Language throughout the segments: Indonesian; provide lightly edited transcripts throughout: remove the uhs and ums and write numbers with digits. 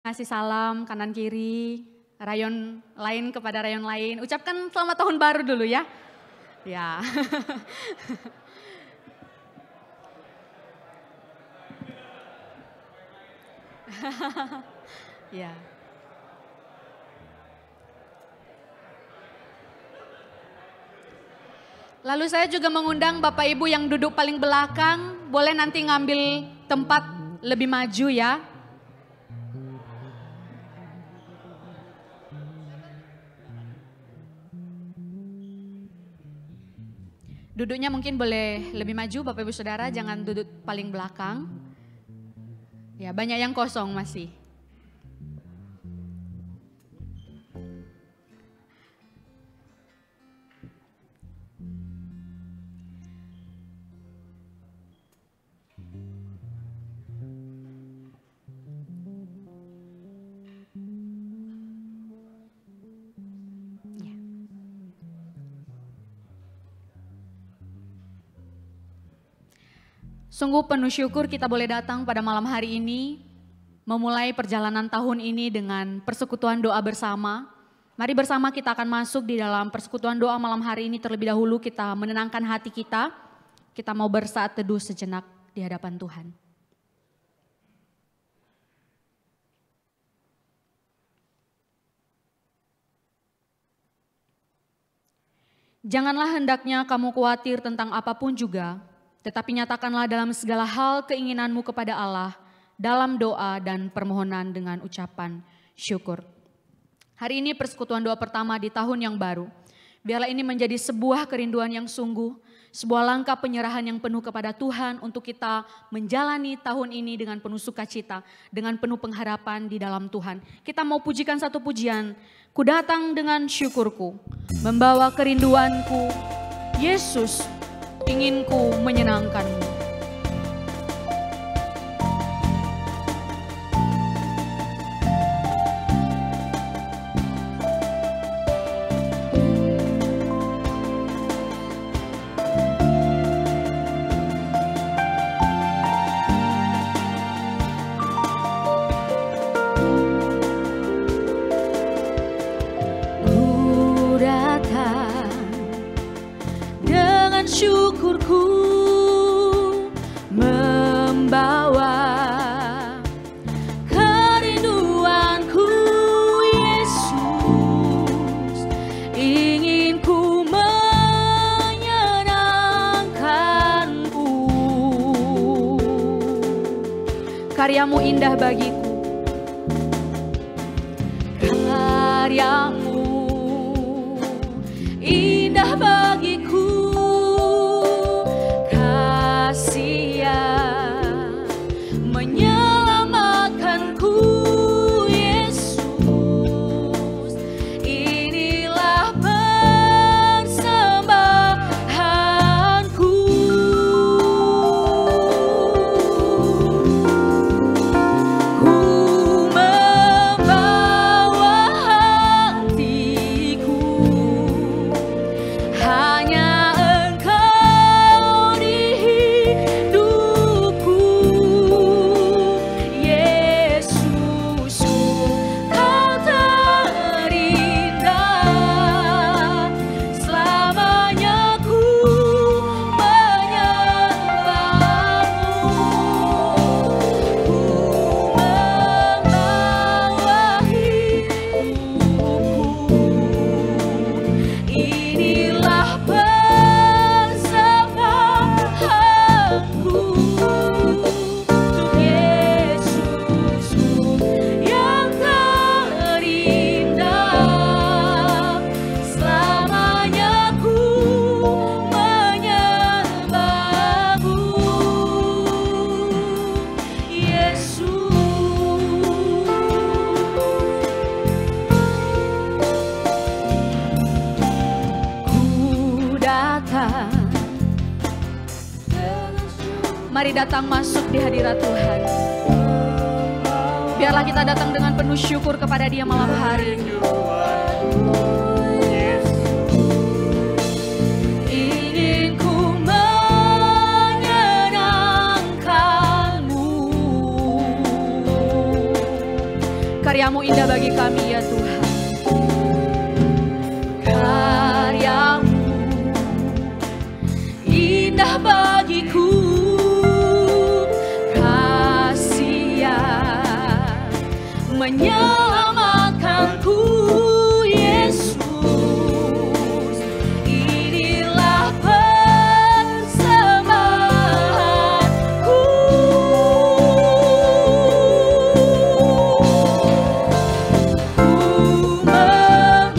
Kasih salam kanan kiri, rayon lain kepada rayon lain. Ucapkan selamat tahun baru dulu ya. Ya. Ya. Lalu saya juga mengundang Bapak Ibu yang duduk paling belakang, boleh nanti ngambil tempat lebih maju ya. Duduknya mungkin boleh lebih maju Bapak Ibu Saudara, jangan duduk paling belakang. Ya, banyak yang kosong masih. Sungguh penuh syukur kita boleh datang pada malam hari ini, memulai perjalanan tahun ini dengan persekutuan doa bersama. Mari bersama kita akan masuk di dalam persekutuan doa malam hari ini. Terlebih dahulu kita menenangkan hati kita mau bersaat teduh sejenak di hadapan Tuhan. Janganlah hendaknya kamu khawatir tentang apapun juga, tetapi nyatakanlah dalam segala hal keinginanmu kepada Allah dalam doa dan permohonan dengan ucapan syukur. Hari ini persekutuan doa pertama di tahun yang baru. Biarlah ini menjadi sebuah kerinduan yang sungguh, sebuah langkah penyerahan yang penuh kepada Tuhan untuk kita menjalani tahun ini dengan penuh sukacita, dengan penuh pengharapan di dalam Tuhan. Kita mau pujikan satu pujian, ku datang dengan syukurku, membawa kerinduanku, Yesus, ingin ku menyenangkanmu. Ku datang dengan syukurku, membawa kerinduanku, Yesus, ingin ku menyenangkanku. Karyamu indah bagiku, karyamu indah bagiku. Mari datang masuk di hadirat Tuhan. Biarlah kita datang dengan penuh syukur kepada Dia malam hari ini. Ingin ku menyenangkanmu, Karya-Mu indah bagi kami ya Tuhan. Karya-Mu indah bagiku, kasih-Nya menyelamatkanku. Yesus, inilah persembahanku. Ku membawa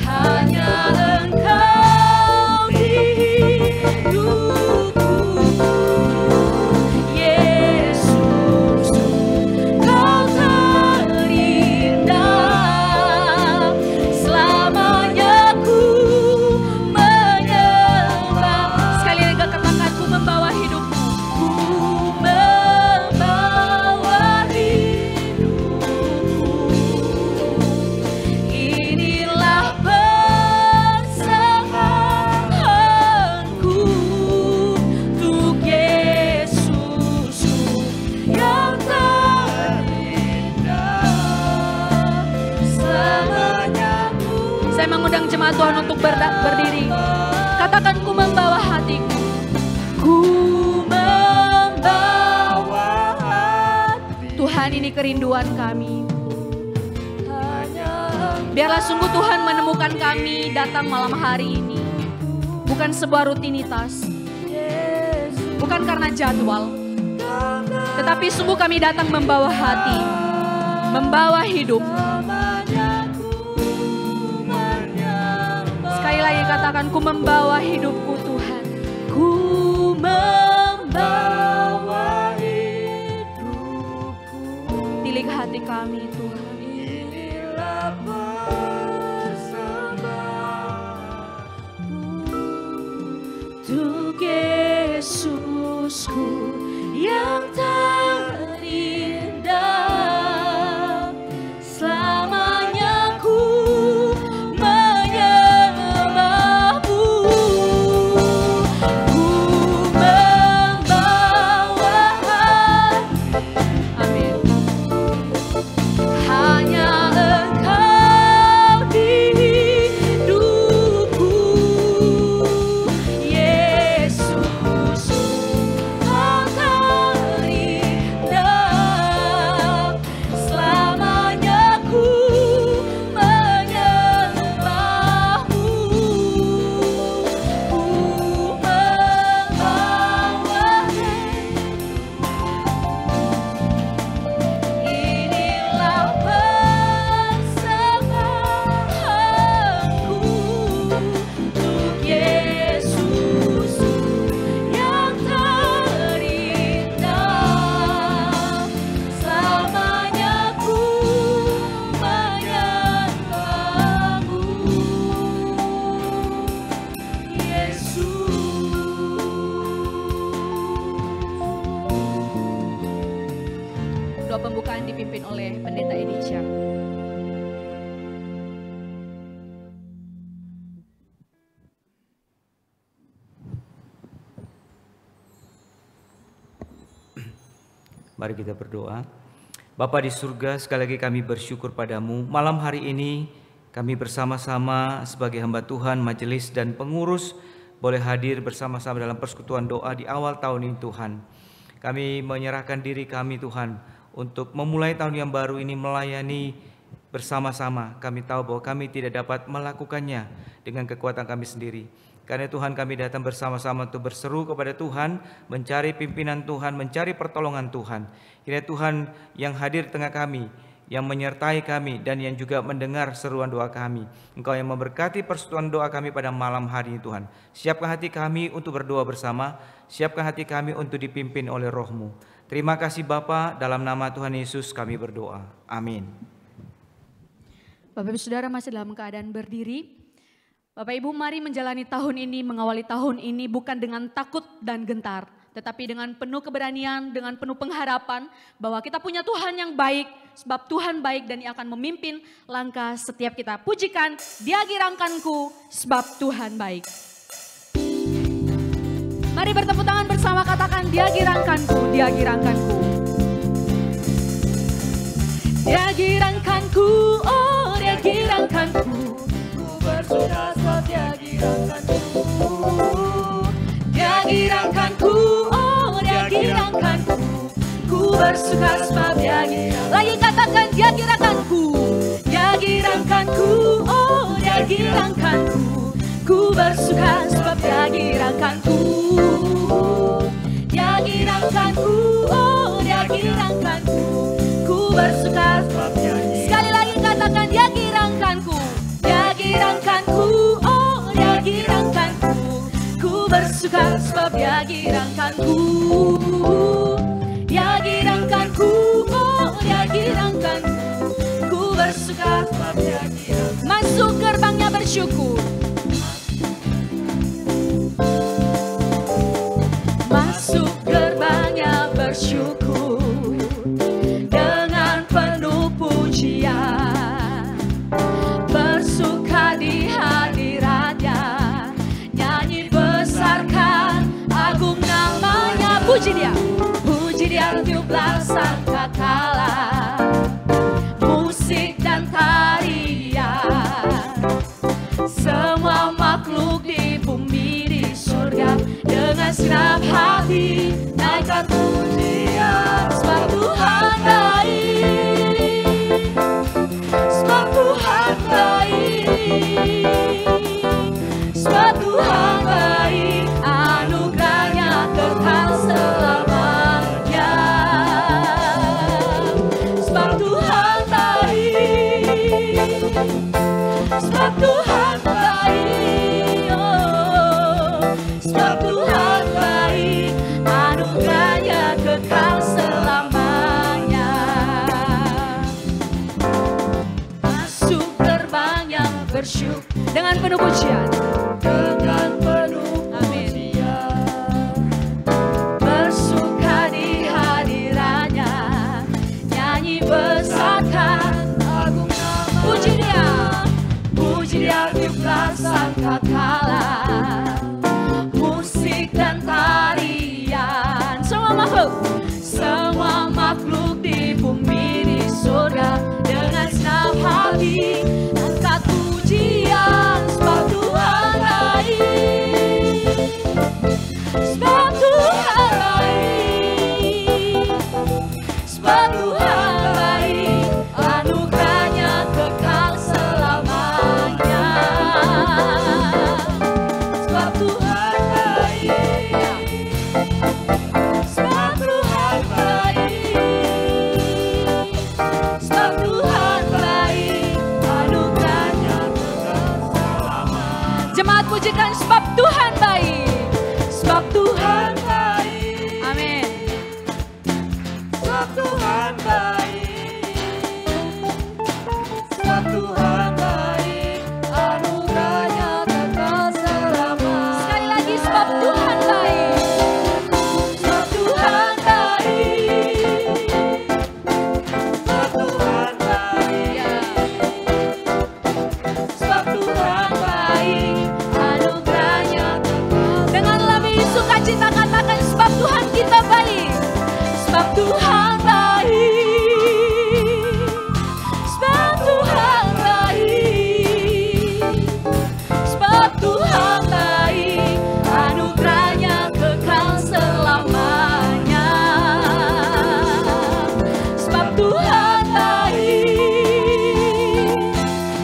hanya Engkau di hidupku. Yesus, Kau terindah, selamanya ku menyembah. Sekali lagi katakan, ku membawa hidupku. Ku membawa hidupku. Inilah persembahanku untuk Yesusku yang terindah, selamanya ku. Saya mengundang jemaat Tuhan untuk berdiri. Katakan, ku membawa hatiku. Ku membawa hati. Tuhan, ini kerinduan kami. Biarlah sungguh Tuhan menemukan kami datang malam hari ini. Bukan sebuah rutinitas, bukan karena jadwal, tetapi sungguh kami datang membawa hati, membawa hidup. Sekali lagi katakan, ku membawa hidupku Tuhan. Ku membawa hidupku. Tilik hati kami Tuhan. Inilah persembahanku untuk Yesusku yang terindah, selamanya ku menyembahmu. Ku membawa hati. Amin. Hanya Engkau di hidupku. Yesus, Kau terindah, selamanya ku menyembahmu. Ku membawa inilah persembahanku untuk Yesus yang terindah, selamanya ku menyembahmu. Yesus. Doa pembukaan dipimpin oleh Pendeta Elisha. Mari kita berdoa. Bapa di surga, sekali lagi kami bersyukur padamu. Malam hari ini kami bersama-sama sebagai hamba Tuhan, majelis dan pengurus boleh hadir bersama-sama dalam persekutuan doa di awal tahun ini Tuhan. Kami menyerahkan diri kami Tuhan untuk memulai tahun yang baru ini melayani bersama-sama. Kami tahu bahwa kami tidak dapat melakukannya dengan kekuatan kami sendiri. Karena Tuhan kami datang bersama-sama untuk berseru kepada Tuhan, mencari pimpinan Tuhan, mencari pertolongan Tuhan. Kiranya Tuhan yang hadir di tengah kami, yang menyertai kami dan yang juga mendengar seruan doa kami. Engkau yang memberkati persekutuan doa kami pada malam hari ini Tuhan. Siapkan hati kami untuk berdoa bersama, siapkan hati kami untuk dipimpin oleh Roh-Mu. Terima kasih Bapa, dalam nama Tuhan Yesus kami berdoa. Amin. Bapak Ibu Saudara masih dalam keadaan berdiri. Bapak Ibu mari menjalani tahun ini, mengawali tahun ini bukan dengan takut dan gentar, tetapi dengan penuh keberanian, dengan penuh pengharapan bahwa kita punya Tuhan yang baik, sebab Tuhan baik dan Ia akan memimpin langkah setiap kita. Pujikan, Dia girangkanku, sebab Tuhan baik. Mari Mari bertepuk tangan bersama, katakan dia girangkanku, dia girangkanku. Dia girangkanku, oh dia girangkanku. Ku bersuka sebab dia girangkanku. Dia girangkanku, oh dia girangkanku. Ku bersuka sebab dia girangkanku. Lagi katakan dia girangkanku. Dia girangkanku, oh dia girangkanku. Ku bersuka sebab dia girangkanku. Dia girangkanku, oh dia girangkanku. Ku bersuka sebab dia girangkanku. Sekali lagi katakan dia girangkanku. Dia girangkanku, oh dia girangkanku. Ku bersuka sebab dia girangkanku. Dia girangkanku, oh dia girangkanku. Ku bersuka sebab dia girangkanku. Masuk gerbangnya bersyukur. Masuk gerbangnya bersyukur dengan penuh pujian, bersuka di hadiratnya, nyanyi besarkan agung namanya. Puji dia tiuplah sangkakala, musik dan tarian, semua makhluk di bumi di surga dengan segenap hati naikkan pujian. Sebab Tuhan baik, sebab Tuhan baik, sebab Tuhan baik, anugerahnya kekal selamanya. Sebab Tuhan baik, sebab Tuhan baik, oh, sebab Tuhan baik, anugerahnya kekal selamanya. Masuk gerbang yang bersyukur dengan penuh pujian, dengan penuh pujian, bersuka di hadiratnya, nyanyi besarkan agung nama. Puji dia tiuplah sangkakala, musik dan tarian, semua makhluk di bumi di surga dengan senang hati angkat pujian. Sebab Tuhan baik, sebab Tuhan baik, sebab Tuhan baik, anugerahnya kekal selamanya. Sebab Tuhan baik, sebab Tuhan baik, sebab Tuhan baik, anugerahnya kekal selamanya. Jemaat pujikan sebab Tuhan baik, sebab Tuhan baik. Amin. Sebab Tuhan baik, sebab Tuhan baik, anugerahnya kekal selamanya. Sekali lagi sebab Tuhan baik, sebab Tuhan baik, sebab Tuhan baik, sebab Tuhan baik, anugerahnya kekal. Dengan lebih sukacita katakan sebab Tuhan kita baik, sebab Tuhan baik, sebab Tuhan baik, sebab Tuhan baik, anugerahnya kekal selamanya. Sebab Tuhan baik,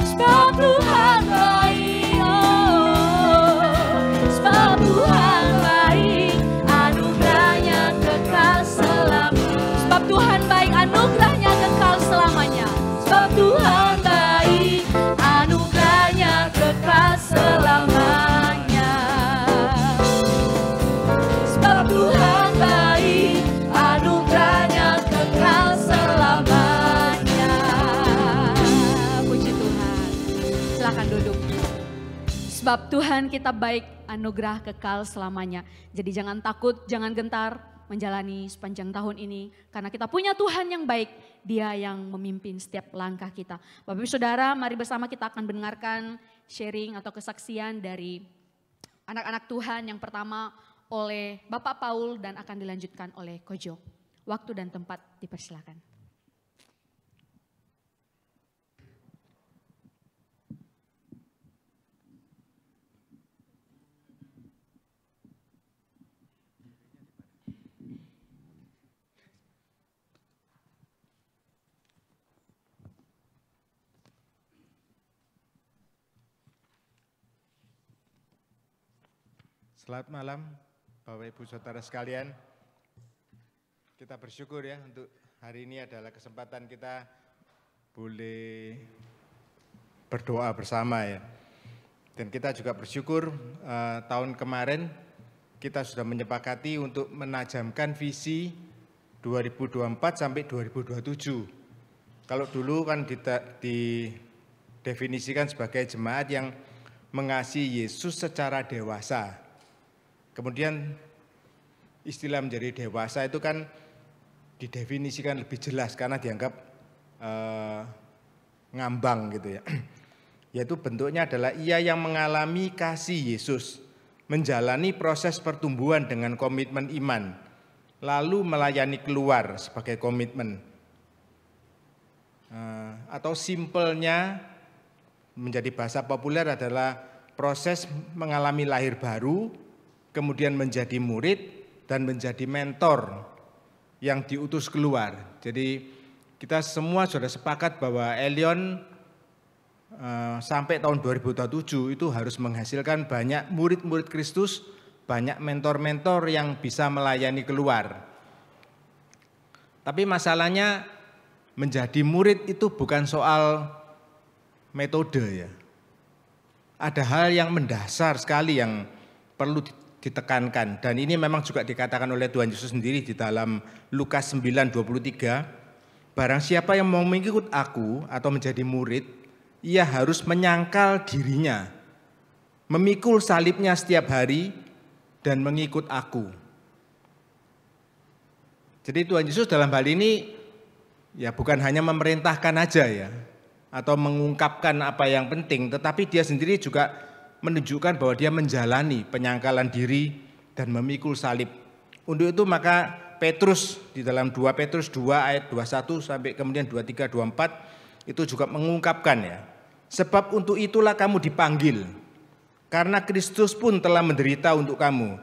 sebab Tuhan baik, oh, sebab Tuhan baik, anugerahnya kekal selamanya. Sebab Tuhan baik, anugerahnya kekal selamanya. Sebab Tuhan baik, anugerahnya kekal selamanya. Sebab Tuhan baik, anugerahnya kekal selamanya. Puji Tuhan. Silakan duduk. Sebab Tuhan kita baik, anugerah kekal selamanya. Jadi jangan takut, jangan gentar menjalani sepanjang tahun ini. Karena kita punya Tuhan yang baik, Dia yang memimpin setiap langkah kita. Bapak Ibu Saudara, mari bersama kita akan mendengarkan sharing atau kesaksian dari anak-anak Tuhan. Yang pertama, oleh Bapak Paul dan akan dilanjutkan oleh Kojo. Waktu dan tempat dipersilakan. Selamat malam Bapak Ibu Saudara sekalian. Kita bersyukur ya untuk hari ini adalah kesempatan kita boleh berdoa bersama ya. Dan kita juga bersyukur tahun kemarin kita sudah menyepakati untuk menajamkan visi 2024 sampai 2027. Kalau dulu kan didefinisikan sebagai jemaat yang mengasihi Yesus secara dewasa. Kemudian istilah menjadi dewasa itu kan didefinisikan lebih jelas karena dianggap ngambang gitu ya. Yaitu bentuknya adalah ia yang mengalami kasih Yesus, menjalani proses pertumbuhan dengan komitmen iman, lalu melayani keluar sebagai komitmen. Atau simpelnya menjadi bahasa populer adalah proses mengalami lahir baru, kemudian menjadi murid dan menjadi mentor yang diutus keluar. Jadi kita semua sudah sepakat bahwa Elion sampai tahun 2027 itu harus menghasilkan banyak murid-murid Kristus, banyak mentor-mentor yang bisa melayani keluar. Tapi masalahnya menjadi murid itu bukan soal metode ya. Ada hal yang mendasar sekali yang perlu ditekankan, dan ini memang juga dikatakan oleh Tuhan Yesus sendiri di dalam Lukas 9:23, barang siapa yang mau mengikut aku atau menjadi murid, ia harus menyangkal dirinya, memikul salibnya setiap hari dan mengikut aku. Jadi Tuhan Yesus dalam hal ini ya bukan hanya memerintahkan aja ya, atau mengungkapkan apa yang penting, tetapi dia sendiri juga menunjukkan bahwa dia menjalani penyangkalan diri dan memikul salib. Untuk itu maka Petrus di dalam 2 Petrus 2 ayat 21 sampai kemudian 23, 24 itu juga mengungkapkan ya. Sebab untuk itulah kamu dipanggil, karena Kristus pun telah menderita untuk kamu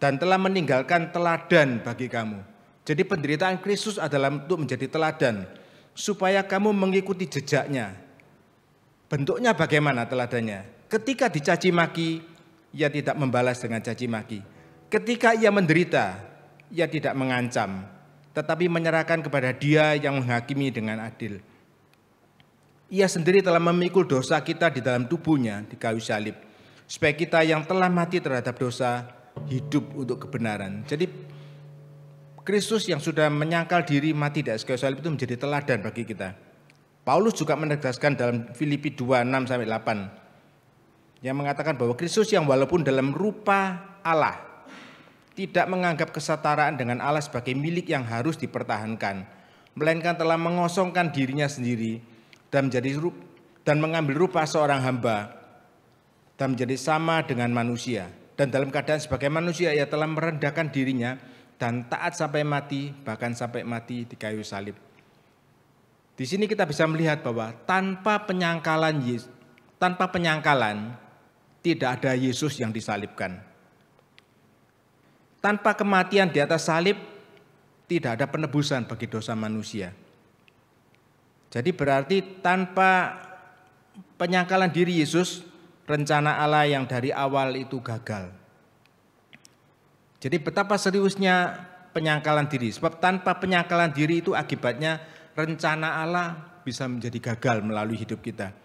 dan telah meninggalkan teladan bagi kamu. Jadi penderitaan Kristus adalah untuk menjadi teladan, supaya kamu mengikuti jejaknya. Bentuknya bagaimana teladannya? Ketika dicaci maki, ia tidak membalas dengan caci maki. Ketika ia menderita, ia tidak mengancam, tetapi menyerahkan kepada Dia yang menghakimi dengan adil. Ia sendiri telah memikul dosa kita di dalam tubuhnya di kayu salib, supaya kita yang telah mati terhadap dosa hidup untuk kebenaran. Jadi Kristus yang sudah menyangkal diri mati di atas kayu salib itu menjadi teladan bagi kita. Paulus juga menegaskan dalam Filipi 2:6-8 yang mengatakan bahwa Kristus yang walaupun dalam rupa Allah tidak menganggap kesetaraan dengan Allah sebagai milik yang harus dipertahankan, melainkan telah mengosongkan dirinya sendiri dan mengambil rupa seorang hamba dan menjadi sama dengan manusia. Dan dalam keadaan sebagai manusia ia telah merendahkan dirinya dan taat sampai mati, bahkan sampai mati di kayu salib. Di sini kita bisa melihat bahwa tanpa penyangkalan tidak ada Yesus yang disalibkan. Tanpa kematian di atas salib tidak ada penebusan bagi dosa manusia. Jadi berarti tanpa penyangkalan diri Yesus, rencana Allah yang dari awal itu gagal. Jadi betapa seriusnya penyangkalan diri. Sebab tanpa penyangkalan diri itu akibatnya rencana Allah bisa menjadi gagal melalui hidup kita.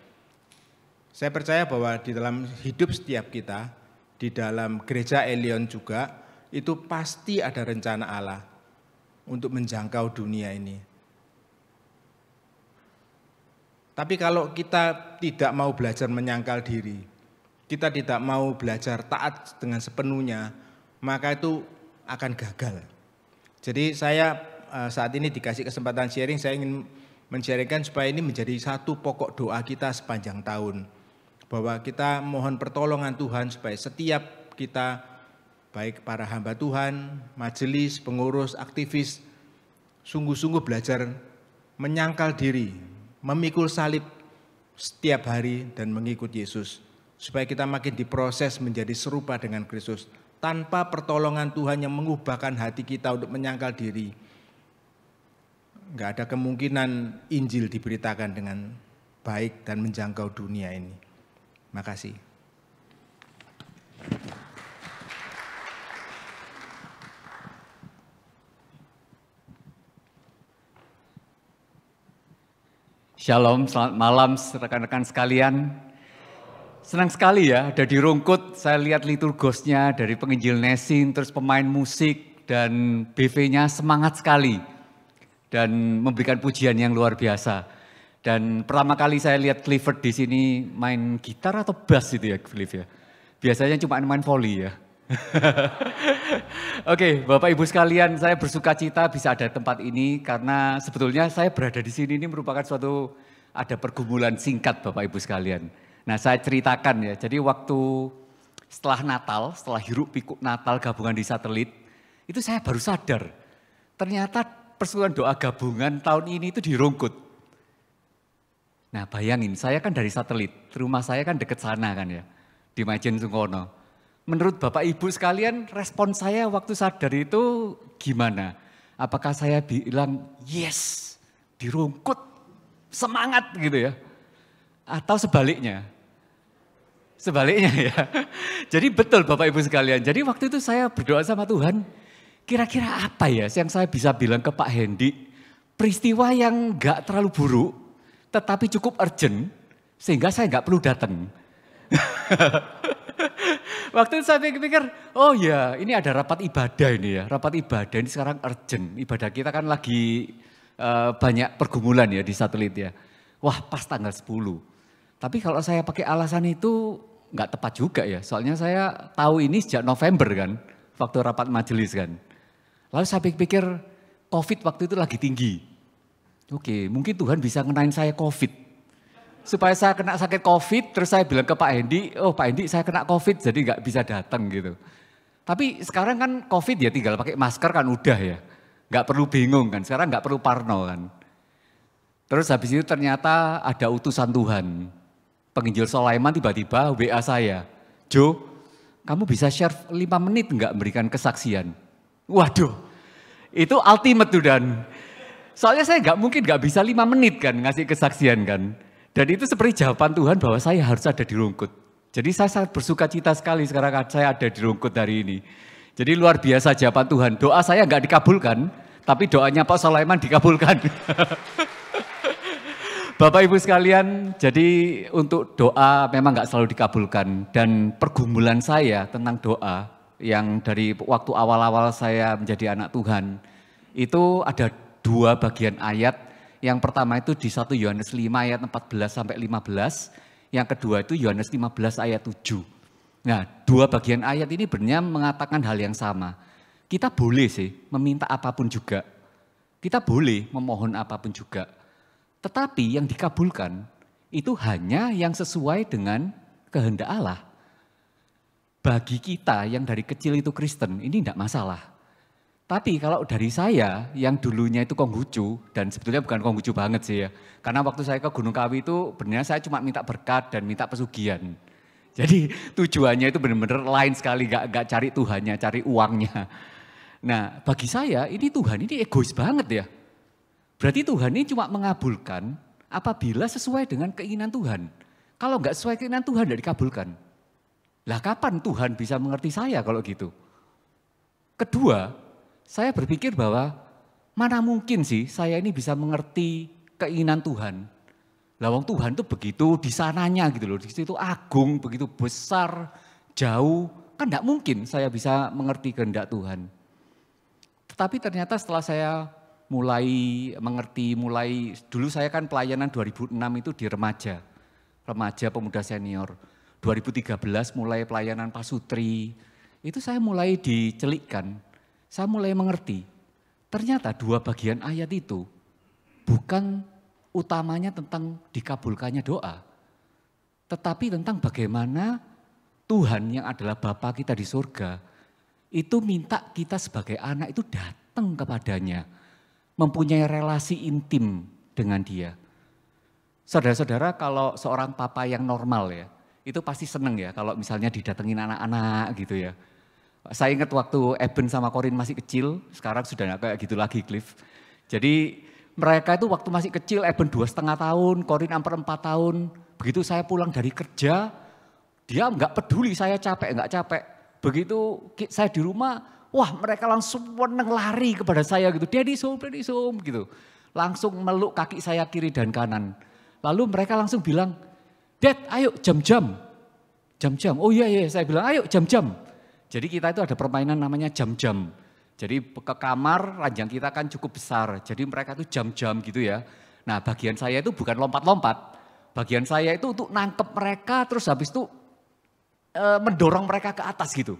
Saya percaya bahwa di dalam hidup setiap kita, di dalam gereja Elion juga, itu pasti ada rencana Allah untuk menjangkau dunia ini. Tapi kalau kita tidak mau belajar menyangkal diri, kita tidak mau belajar taat dengan sepenuhnya, maka itu akan gagal. Jadi saya saat ini dikasih kesempatan sharing, saya ingin men-sharingkan supaya ini menjadi satu pokok doa kita sepanjang tahun. Bahwa kita mohon pertolongan Tuhan supaya setiap kita baik para hamba Tuhan, majelis, pengurus, aktivis, sungguh-sungguh belajar menyangkal diri, memikul salib setiap hari dan mengikut Yesus. Supaya kita makin diproses menjadi serupa dengan Kristus. Tanpa pertolongan Tuhan yang mengubahkan hati kita untuk menyangkal diri, enggak ada kemungkinan Injil diberitakan dengan baik dan menjangkau dunia ini. Makasih. Shalom, selamat malam rekan-rekan sekalian. Senang sekali ya ada di Rungkut, saya lihat liturgosnya dari penginjil Nesin, terus pemain musik dan BV-nya semangat sekali. Dan memberikan pujian yang luar biasa. Dan pertama kali saya lihat Clifford di sini main gitar atau bass itu ya Cliff ya. Biasanya cuma main volley ya. Oke, Bapak Ibu sekalian, saya bersuka cita bisa ada tempat ini karena sebetulnya saya berada di sini ini merupakan suatu ada pergumulan singkat Bapak Ibu sekalian. Nah, saya ceritakan ya. Jadi waktu setelah Natal, setelah hiruk pikuk Natal gabungan di satelit, itu saya baru sadar ternyata persekutuan doa gabungan tahun ini itu di Rungkut. Nah, bayangin saya kan dari satelit, rumah saya kan deket sana kan ya, di Majen Sungkono. Menurut Bapak Ibu sekalian, respon saya waktu sadar itu gimana? Apakah saya bilang, yes, di Rungkut, semangat gitu ya? Atau sebaliknya? Sebaliknya ya. Jadi betul Bapak Ibu sekalian, jadi waktu itu saya berdoa sama Tuhan, kira-kira apa ya yang saya bisa bilang ke Pak Hendy, peristiwa yang gak terlalu buruk, tetapi cukup urgent, sehingga saya gak perlu datang. Waktu itu saya pikir, oh ya ini ada rapat ibadah ini ya. Rapat ibadah ini sekarang urgent. Ibadah kita kan lagi banyak pergumulan ya di satelit ya. Wah pas tanggal 10. Tapi kalau saya pakai alasan itu nggak tepat juga ya. Soalnya saya tahu ini sejak November kan. Waktu rapat majelis kan. Lalu saya pikir COVID waktu itu lagi tinggi. Oke mungkin Tuhan bisa ngenain saya COVID. Supaya saya kena sakit COVID, terus saya bilang ke Pak Hendy, oh Pak Hendy saya kena COVID jadi nggak bisa datang gitu. Tapi sekarang kan COVID ya tinggal pakai masker kan udah ya. Nggak perlu bingung kan, sekarang nggak perlu parno kan. Terus habis itu ternyata ada utusan Tuhan. Penginjil Sulaiman tiba-tiba WA saya, Jo, kamu bisa share 5 menit nggak memberikan kesaksian? Waduh, itu ultimate tuh Dan. Soalnya saya mungkin nggak bisa 5 menit kan ngasih kesaksian kan. Dan itu seperti jawaban Tuhan bahwa saya harus ada di Rungkut. Jadi saya sangat bersuka cita sekali sekarang saya ada di Rungkut hari ini. Jadi luar biasa jawaban Tuhan. Doa saya nggak dikabulkan, tapi doanya Pak Sulaiman dikabulkan. Bapak Ibu sekalian, jadi untuk doa memang nggak selalu dikabulkan. Dan pergumulan saya tentang doa yang dari waktu awal-awal saya menjadi anak Tuhan, itu ada 2 bagian ayat. Yang pertama itu di 1 Yohanes 5 ayat 14-15, yang kedua itu Yohanes 15 ayat 7. Nah 2 bagian ayat ini benar mengatakan hal yang sama. Kita boleh sih meminta apapun juga, kita boleh memohon apapun juga. Tetapi yang dikabulkan itu hanya yang sesuai dengan kehendak Allah. Bagi kita yang dari kecil itu Kristen ini tidak masalah. Tapi kalau dari saya yang dulunya itu Konghucu, dan sebetulnya bukan Konghucu banget sih ya. Karena waktu saya ke Gunung Kawi itu benar saya cuma minta berkat dan minta pesugihan. Jadi tujuannya itu benar-benar lain sekali, gak cari Tuhannya, cari uangnya. Nah bagi saya ini Tuhan ini egois banget ya. Berarti Tuhan ini cuma mengabulkan apabila sesuai dengan keinginan Tuhan. Kalau gak sesuai keinginan Tuhan tidak dikabulkan. Lah kapan Tuhan bisa mengerti saya kalau gitu? Kedua, saya berpikir bahwa mana mungkin sih saya ini bisa mengerti keinginan Tuhan. Lawang Tuhan itu begitu di sananya gitu loh, di situ agung, begitu besar, jauh, kan enggak mungkin saya bisa mengerti kehendak Tuhan. Tetapi ternyata setelah saya mulai mengerti, dulu saya kan pelayanan 2006 itu di remaja pemuda senior. 2013 mulai pelayanan pasutri, itu saya mulai dicelikkan. Saya mulai mengerti, ternyata 2 bagian ayat itu bukan utamanya tentang dikabulkannya doa. Tetapi tentang bagaimana Tuhan yang adalah Bapa kita di surga, itu minta kita sebagai anak itu datang kepadanya, mempunyai relasi intim dengan dia. Saudara-saudara, kalau seorang papa yang normal ya, itu pasti seneng ya kalau misalnya didatengin anak-anak gitu ya. Saya ingat waktu Eben sama Corin masih kecil, sekarang sudah gak kayak gitu lagi Cliff. Jadi mereka itu waktu masih kecil, Eben 2,5 tahun, Corin hampir 4 tahun. Begitu saya pulang dari kerja, dia nggak peduli saya capek, nggak capek. Begitu saya di rumah, wah mereka langsung seneng lari kepada saya gitu. Daddy home gitu. Langsung meluk kaki saya kiri dan kanan. Lalu mereka langsung bilang, Dad ayo jam-jam. Jam-jam, oh iya saya bilang ayo jam-jam. Jadi kita itu ada permainan namanya jam-jam. Jadi ke kamar ranjang kita kan cukup besar. Jadi mereka itu jam-jam gitu ya. Nah bagian saya itu bukan lompat-lompat. Bagian saya itu untuk nangkep mereka terus habis itu mendorong mereka ke atas gitu.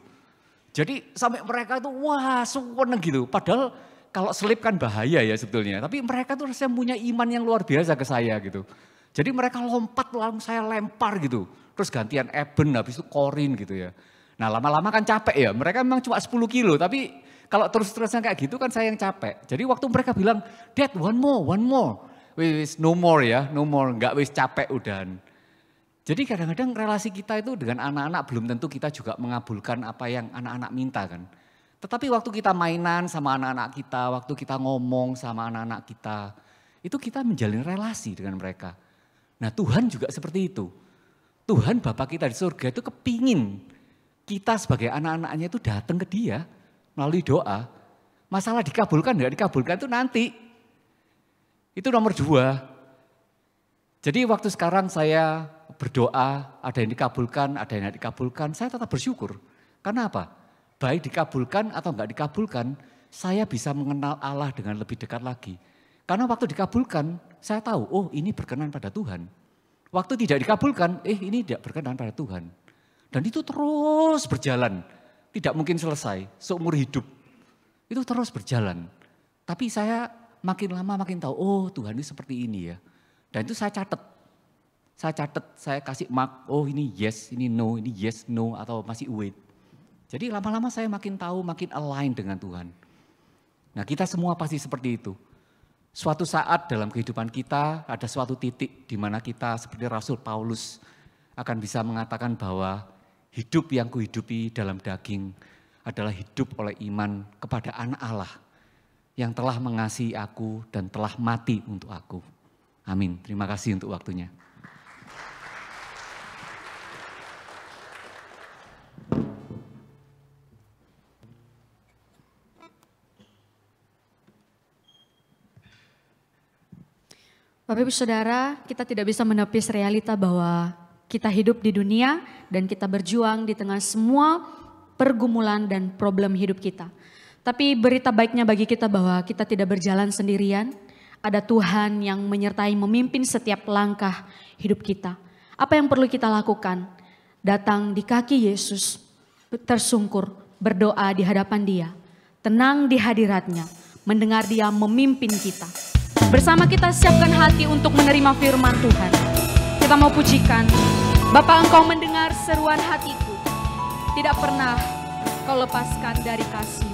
Jadi sampai mereka itu wah seneng gitu. Padahal kalau selip kan bahaya ya sebetulnya. Tapi mereka tuh rasanya punya iman yang luar biasa ke saya gitu. Jadi mereka lompat lalu saya lempar gitu. Terus gantian Eben habis itu Corin gitu ya. Nah lama-lama kan capek ya. Mereka memang cuma 10 kilo tapi kalau terus-terusan kayak gitu kan saya yang capek. Jadi waktu mereka bilang, Dad one more. Wis no more ya, no more. Enggak wis capek udahan. Jadi kadang-kadang relasi kita itu dengan anak-anak belum tentu kita juga mengabulkan apa yang anak-anak minta kan. Tetapi waktu kita mainan sama anak-anak kita, waktu kita ngomong sama anak-anak kita, itu kita menjalin relasi dengan mereka. Nah Tuhan juga seperti itu. Tuhan Bapa kita di surga itu kepingin kita sebagai anak-anaknya itu datang ke dia melalui doa. Masalah dikabulkan nggak dikabulkan itu nanti. Itu nomor 2. Jadi waktu sekarang saya berdoa, ada yang dikabulkan, ada yang tidak dikabulkan, saya tetap bersyukur. Karena apa? Baik dikabulkan atau enggak dikabulkan, saya bisa mengenal Allah dengan lebih dekat lagi. Karena waktu dikabulkan, saya tahu, oh ini berkenan pada Tuhan. Waktu tidak dikabulkan, ini tidak berkenan pada Tuhan. Dan itu terus berjalan, tidak mungkin selesai, seumur hidup. Itu terus berjalan. Tapi saya makin lama makin tahu, oh Tuhan ini seperti ini ya. Dan itu saya catat, saya kasih mark, oh ini yes, ini no, ini yes, no, atau masih wait. Jadi lama-lama saya makin tahu, makin align dengan Tuhan. Nah kita semua pasti seperti itu. Suatu saat dalam kehidupan kita ada suatu titik di mana kita seperti Rasul Paulus akan bisa mengatakan bahwa hidup yang kuhidupi dalam daging adalah hidup oleh iman kepada anak Allah yang telah mengasihi aku dan telah mati untuk aku. Amin. Terima kasih untuk waktunya. Bapak Ibu Saudara, kita tidak bisa menepis realita bahwa kita hidup di dunia dan kita berjuang di tengah semua pergumulan dan problem hidup kita. Tapi berita baiknya bagi kita bahwa kita tidak berjalan sendirian. Ada Tuhan yang menyertai memimpin setiap langkah hidup kita. Apa yang perlu kita lakukan? Datang di kaki Yesus, tersungkur, berdoa di hadapan Dia. Tenang di hadiratnya, mendengar Dia memimpin kita. Bersama kita siapkan hati untuk menerima firman Tuhan. Kita mau pujikan, Bapa Engkau mendengar seruan hatiku. Tidak pernah Kau lepaskan dari kasih-Mu.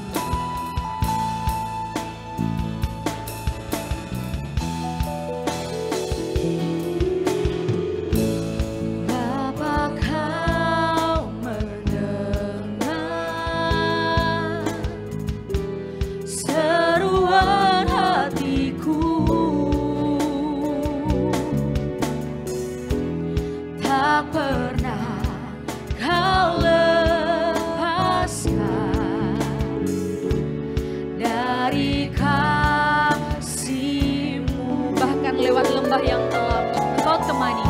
Yang telah Engkau temani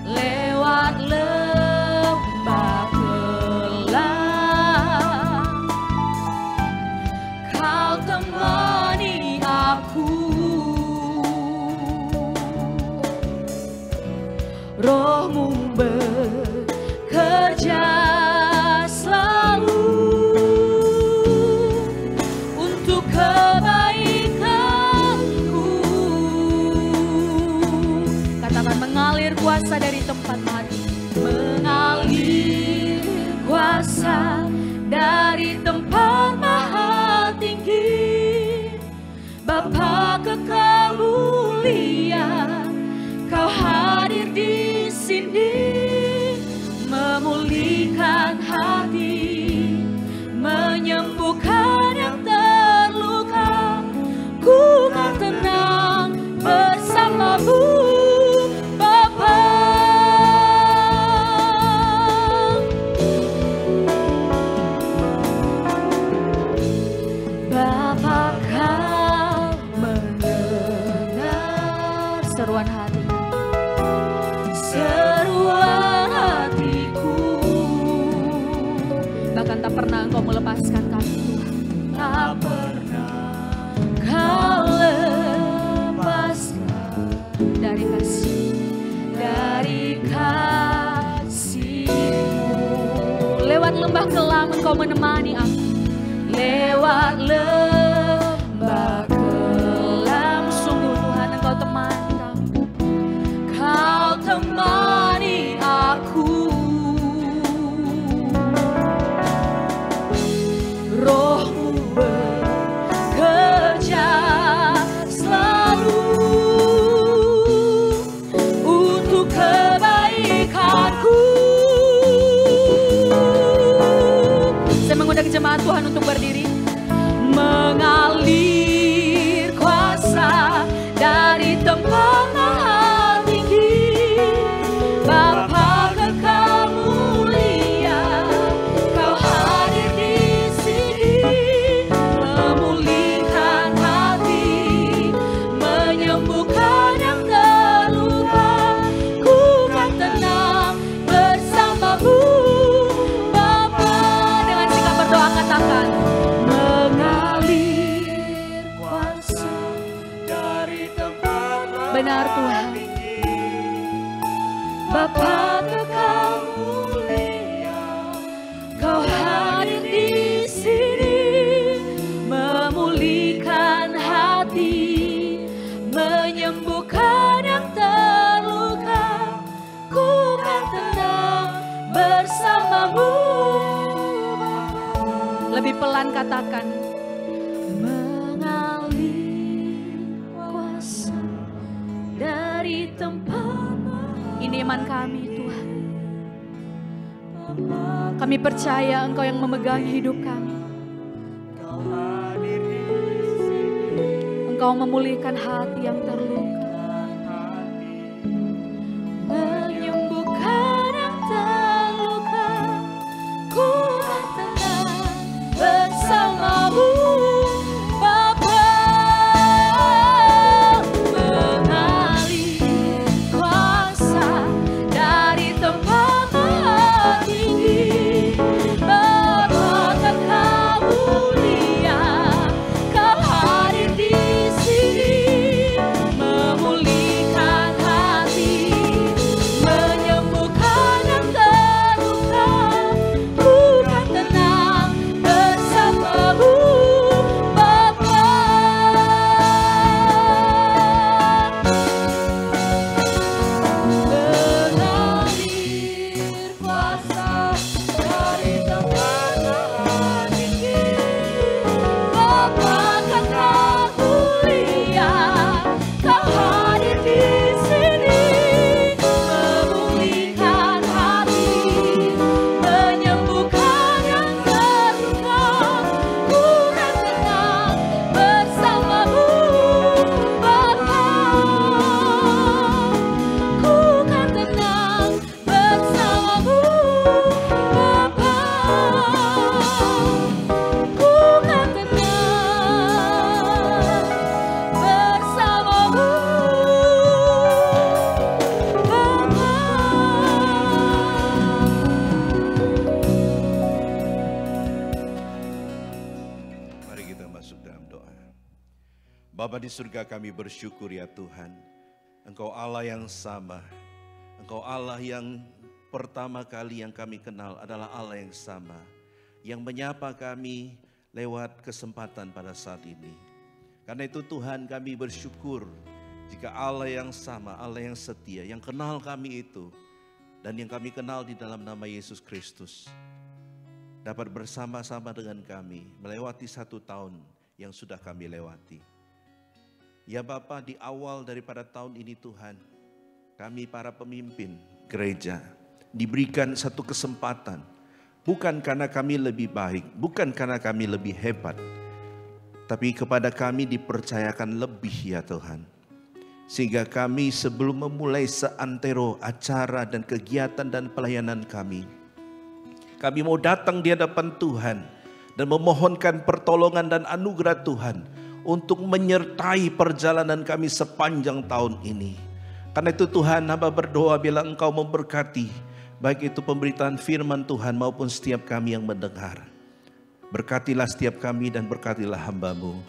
lewat lembah gelap, Kau temani aku. Roh-Mu bekerja selalu untuk mengalir kuasa dari tempat hati, mengalir kuasa dari tempat Engkau menemani aku lewat lembah kelam. Sungguh Tuhan Engkau temani kami, Kau temani aku. Roh-Mu bekerja selalu untuk kebaikanku. Saya mengundang jemaat Tuhan untuk berdiri. Mengalir kuasa dari tempat maha tinggi, Bapa Kekal mulia, Kau hadir di sini, memulihkan hati, menyembuhkan yang terluka. Ku kan tenang bersamamu, Bapa. Dengan sikap berdoa katakan, mengalir kuasa dari tempat benar Tuhan. Bapa Kekal mulia, Kau hadir di sini, memulihkan hati, menyembuhkan yang terluka. Ku kan tenang bersamamu, Bapa. Lebih pelan katakan, mengalir kuasa dari tempat. Ini iman kami Tuhan. Kami percaya Engkau yang memegangi hidup kami. Engkau memulihkan hati yang terluka, menyembuhkan yang terluka. Ku kan tenang bersamamu, Bapa. Mengalir kuasa dari tempat maha tinggi, Bapa Kekal mulia, Kau hadir di sini, memulihkan hati, menyembuhkan yang terluka. Ku kan tenang bersamamu, Bapa. Mengalir kuasa dari tempat maha tinggi, Bapa Kekal mulia, Kau hadir di sini, memulihkan hati, menyembuhkan yang terluka. Ku kan tenang bersamamu, Bapa. Ku kan tenang bersamamu, Bapa. Ku kan tenang bersamamu, Bapa. Mari kita masuk dalam doa. Bapa di surga, kami bersyukur ya Tuhan. Engkau Allah yang sama. Engkau Allah yang pertama kali yang kami kenal adalah Allah yang sama. Yang menyapa kami lewat kesempatan pada saat ini. Karena itu Tuhan, kami bersyukur jika Allah yang sama, Allah yang setia, yang kenal kami itu, dan yang kami kenal di dalam nama Yesus Kristus, dapat bersama-sama dengan kami melewati 1 tahun yang sudah kami lewati. Ya Bapa, di awal daripada tahun ini Tuhan, kami para pemimpin gereja diberikan satu kesempatan, bukan karena kami lebih baik, bukan karena kami lebih hebat, tapi kepada kami dipercayakan lebih ya Tuhan. Sehingga kami sebelum memulai seantero acara dan kegiatan dan pelayanan kami mau datang di hadapan Tuhan dan memohonkan pertolongan dan anugerah Tuhan untuk menyertai perjalanan kami sepanjang tahun ini. Karena itu Tuhan, hamba berdoa bila Engkau memberkati baik itu pemberitaan firman Tuhan maupun setiap kami yang mendengar. Berkatilah setiap kami dan berkatilah hamba-Mu.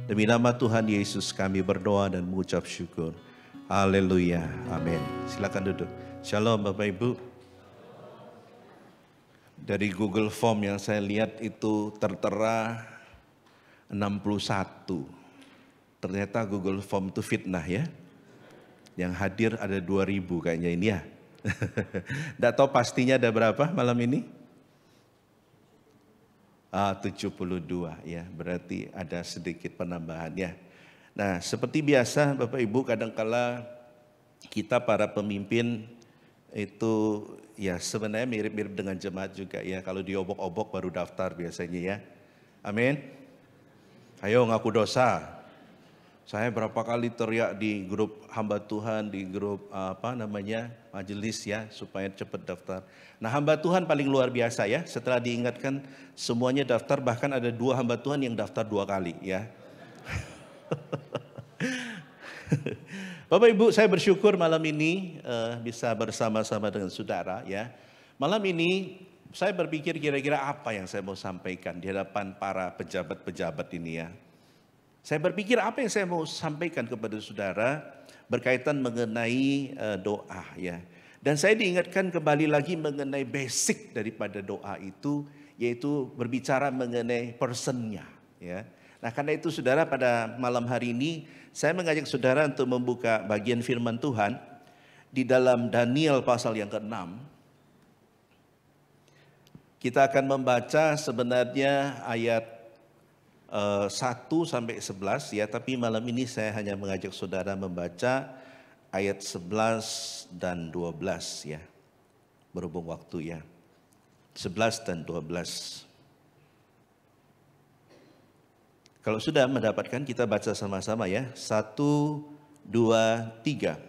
Demi nama Tuhan Yesus kami berdoa dan mengucap syukur. Haleluya. Amin. Silakan duduk. Shalom Bapak Ibu. Dari Google Form yang saya lihat itu tertera 61. Ternyata Google Form itu fitnah ya. Yang hadir ada 2000 kayaknya ini ya. Nggak tahu pastinya ada berapa malam ini? 72 ya, berarti ada sedikit penambahan ya. Nah, seperti biasa Bapak Ibu, kadangkala kita para pemimpin itu ya sebenarnya mirip-mirip dengan jemaat juga ya. Kalau diobok-obok baru daftar biasanya ya. Amin. Ayo ngaku dosa. Saya berapa kali teriak di grup hamba Tuhan, di grup majelis ya, supaya cepat daftar. Nah, hamba Tuhan paling luar biasa ya, setelah diingatkan semuanya daftar, bahkan ada 2 hamba Tuhan yang daftar 2 kali ya. Bapak Ibu, saya bersyukur malam ini bisa bersama-sama dengan saudara ya. Malam ini saya berpikir kira-kira apa yang saya mau sampaikan di hadapan para pejabat-pejabat ini ya. Saya berpikir apa yang saya mau sampaikan kepada saudara berkaitan mengenai doa ya. Dan saya diingatkan kembali lagi mengenai basic daripada doa itu, yaitu berbicara mengenai personnya ya. Nah, karena itu saudara, pada malam hari ini saya mengajak saudara untuk membuka bagian firman Tuhan di dalam Daniel pasal yang ke-6. Kita akan membaca sebenarnya ayat 1 sampai 11 ya, tapi malam ini saya hanya mengajak saudara membaca ayat 11 dan 12 ya. Berhubung waktu ya. 11 dan 12. Kalau sudah mendapatkan, kita baca sama-sama ya. 1, 2, 3.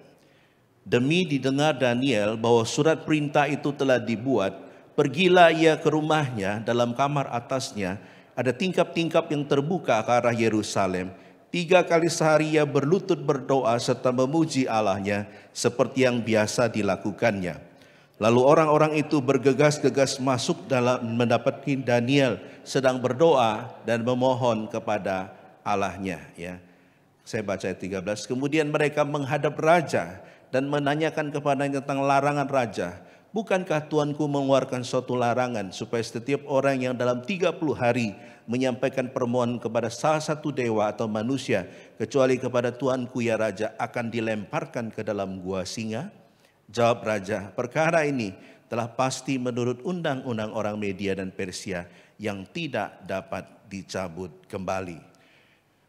Demi didengar Daniel bahwa surat perintah itu telah dibuat, pergilah ia ke rumahnya, dalam kamar atasnya ada tingkap-tingkap yang terbuka ke arah Yerusalem. 3 kali sehari ia berlutut berdoa serta memuji Allahnya seperti yang biasa dilakukannya. Lalu orang-orang itu bergegas-gegas masuk dalam mendapati Daniel sedang berdoa dan memohon kepada Allahnya ya. Saya baca ayat 13. Kemudian mereka menghadap raja dan menanyakan kepadanya tentang larangan raja. Bukankah Tuanku mengeluarkan suatu larangan supaya setiap orang yang dalam 30 hari menyampaikan permohonan kepada salah satu dewa atau manusia, kecuali kepada Tuanku ya Raja, akan dilemparkan ke dalam gua singa? Jawab Raja, perkara ini telah pasti menurut undang-undang orang Media dan Persia yang tidak dapat dicabut kembali.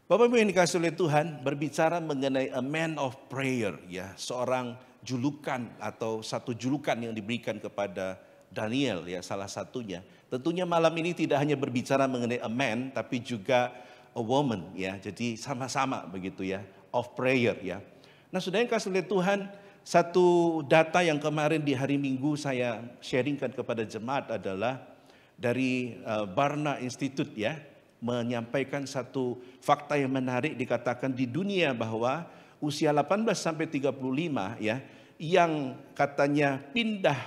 Bapak Ibu yang dikasihi oleh Tuhan, berbicara mengenai a man of prayer ya, seorang julukan atau satu julukan yang diberikan kepada Daniel ya, salah satunya. Tentunya malam ini tidak hanya berbicara mengenai a man, tapi juga a woman ya. Jadi sama-sama begitu ya, of prayer ya. Nah, saudara yang kasih oleh Tuhan, satu data yang kemarin di hari Minggu saya sharingkan kepada jemaat adalah dari Barna Institute ya, menyampaikan satu fakta yang menarik. Dikatakan di dunia bahwa usia 18 sampai 35 ya, yang katanya pindah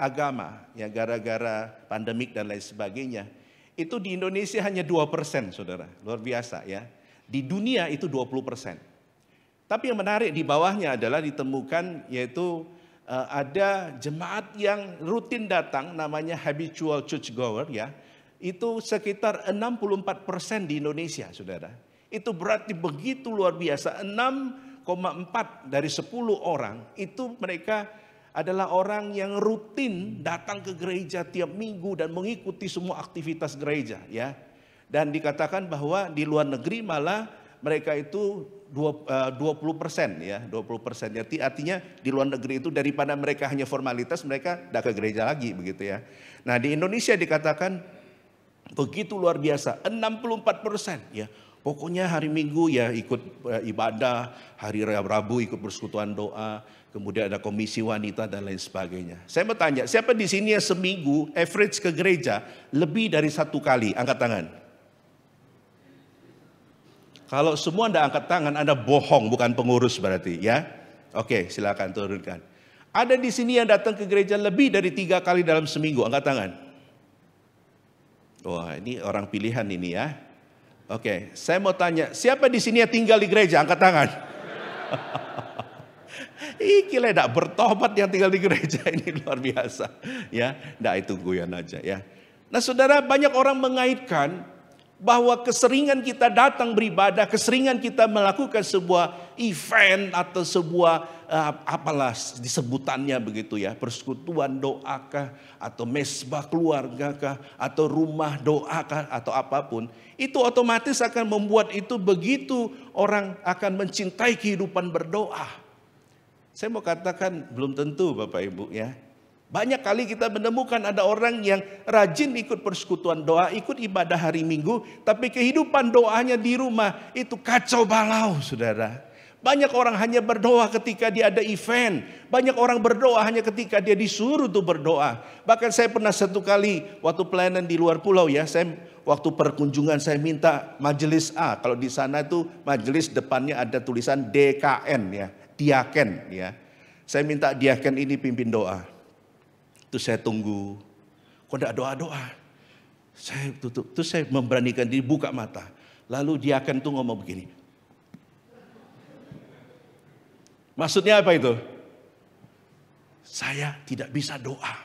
agama ya gara-gara pandemik dan lain sebagainya, itu di Indonesia hanya 2%, saudara. Luar biasa ya. Di dunia itu 20%. Tapi yang menarik di bawahnya adalah ditemukan yaitu ada jemaat yang rutin datang, namanya habitual churchgoer ya. Itu sekitar 64% di Indonesia, saudara. Itu berarti begitu luar biasa. 6,4 dari 10 orang itu mereka adalah orang yang rutin datang ke gereja tiap minggu dan mengikuti semua aktivitas gereja ya. Dan dikatakan bahwa di luar negeri malah mereka itu 20% ya, 20%. Artinya di luar negeri itu daripada mereka hanya formalitas, mereka tidak ke gereja lagi begitu ya. Nah, di Indonesia dikatakan begitu luar biasa, 64% ya. Pokoknya hari Minggu ya ikut ibadah, hari Rabu ikut persekutuan doa, kemudian ada komisi wanita dan lain sebagainya. Saya mau tanya, siapa di sini yang seminggu average ke gereja lebih dari 1 kali? Angkat tangan. Kalau semua Anda angkat tangan, Anda bohong, bukan pengurus berarti ya. Oke, silakan turunkan. Ada di sini yang datang ke gereja lebih dari 3 kali dalam seminggu? Angkat tangan. Wah, ini orang pilihan ini ya. Oke, saya mau tanya, siapa di sini yang tinggal di gereja? Angkat tangan. Gila, tidak bertobat yang tinggal di gereja ini luar biasa. Ya, tidak, itu guyon aja ya. Nah saudara, banyak orang mengaitkan bahwa keseringan kita datang beribadah, keseringan kita melakukan sebuah event atau sebuah apalah disebutannya begitu ya, persekutuan doakah, atau mesbah keluargakah, atau rumah doakah, atau apapun, itu otomatis akan membuat itu begitu orang akan mencintai kehidupan berdoa. Saya mau katakan belum tentu Bapak Ibu ya. Banyak kali kita menemukan ada orang yang rajin ikut persekutuan doa, ikut ibadah hari Minggu, tapi kehidupan doanya di rumah itu kacau balau, saudara. Banyak orang hanya berdoa ketika dia ada event. Banyak orang berdoa hanya ketika dia disuruh tuh berdoa. Bahkan saya pernah satu kali waktu pelayanan di luar pulau ya, waktu perkunjungan saya minta majelis A. Kalau di sana itu majelis depannya ada tulisan DKN ya, diaken ya. Saya minta diaken ini pimpin doa. Terus saya tunggu, kok tidak doa-doa. Saya tutup, terus saya memberanikan diri buka mata. Lalu dia akan tuh ngomong begini. Maksudnya apa itu? Saya tidak bisa doa.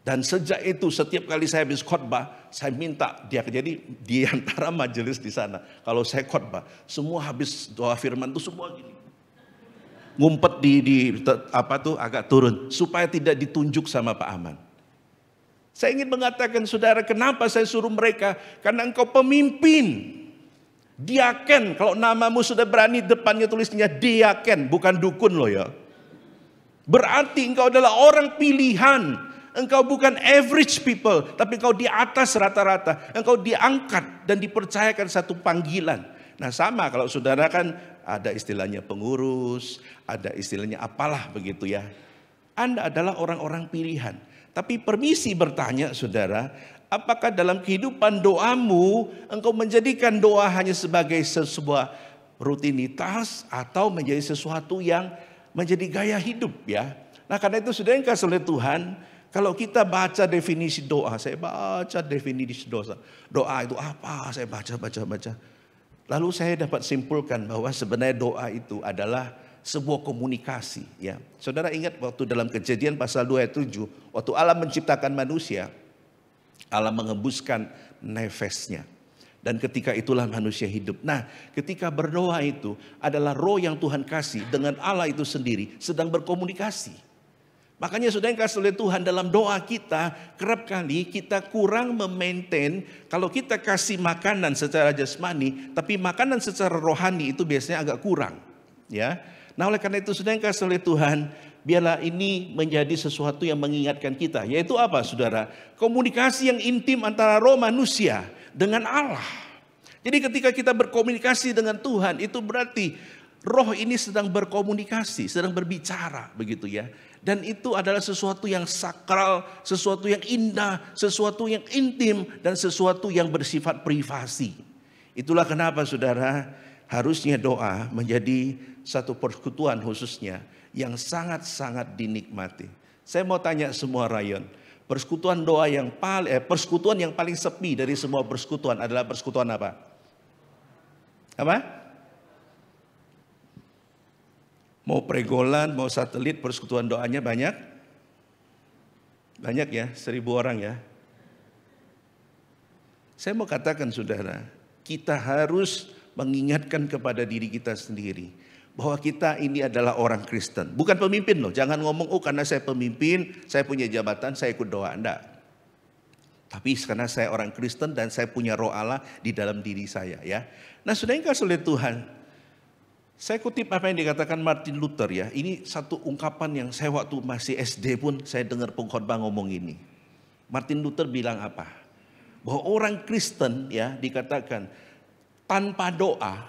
Dan sejak itu setiap kali saya habis khotbah, saya minta dia. Jadi di antara majelis di sana, kalau saya khotbah, semua habis doa firman itu semua gini. Ngumpet di apa tuh agak turun supaya tidak ditunjuk sama Pak Aman. Saya ingin mengatakan saudara, kenapa saya suruh mereka? Karena engkau pemimpin. Diaken, kalau namamu sudah berani depannya tulisnya diaken, bukan dukun loh ya. Berarti engkau adalah orang pilihan. Engkau bukan average people, tapi engkau di atas rata-rata. Engkau diangkat dan dipercayakan satu panggilan. Nah sama kalau saudara kan ada istilahnya pengurus, ada istilahnya apalah begitu ya. Anda adalah orang-orang pilihan. Tapi permisi bertanya saudara, apakah dalam kehidupan doamu engkau menjadikan doa hanya sebagai sebuah rutinitas atau menjadi sesuatu yang menjadi gaya hidup ya. Nah karena itu saudara yang kasih oleh Tuhan, kalau kita baca definisi doa, saya baca definisi doa. Doa itu apa? Saya baca. Lalu saya dapat simpulkan bahwa sebenarnya doa itu adalah sebuah komunikasi ya. Saudara ingat waktu dalam Kejadian pasal 2 ayat 7, waktu Allah menciptakan manusia, Allah mengembuskan nefesnya. Dan ketika itulah manusia hidup. Nah, ketika berdoa itu adalah roh yang Tuhan kasih dengan Allah itu sendiri sedang berkomunikasi. Makanya saudara yang kasih oleh Tuhan, dalam doa kita kerap kali kita kurang memaintain. Kalau kita kasih makanan secara jasmani, tapi makanan secara rohani itu biasanya agak kurang ya. Nah oleh karena itu saudara yang kasih oleh Tuhan, biarlah ini menjadi sesuatu yang mengingatkan kita. Yaitu apa saudara? Komunikasi yang intim antara roh manusia dengan Allah. Jadi ketika kita berkomunikasi dengan Tuhan, itu berarti roh ini sedang berkomunikasi, sedang berbicara begitu ya. Dan itu adalah sesuatu yang sakral, sesuatu yang indah, sesuatu yang intim, dan sesuatu yang bersifat privasi. Itulah kenapa saudara, harusnya doa menjadi satu persekutuan khususnya yang sangat-sangat dinikmati. Saya mau tanya semua rayon, persekutuan doa yang persekutuan yang paling sepi dari semua persekutuan adalah persekutuan apa? Apa? Mau pregolan, mau satelit, persekutuan doanya banyak? Banyak ya, 1000 orang ya. Saya mau katakan saudara, kita harus mengingatkan kepada diri kita sendiri bahwa kita ini adalah orang Kristen. Bukan pemimpin loh, jangan ngomong, oh karena saya pemimpin, saya punya jabatan, saya ikut doa. Enggak. Tapi karena saya orang Kristen dan saya punya roh Allah di dalam diri saya ya. Nah saudara yang kasih oleh Tuhan, saya kutip apa yang dikatakan Martin Luther ya. Ini satu ungkapan yang saya waktu masih SD pun saya dengar pengkhotbah ngomong ini. Martin Luther bilang apa? Bahwa orang Kristen ya dikatakan tanpa doa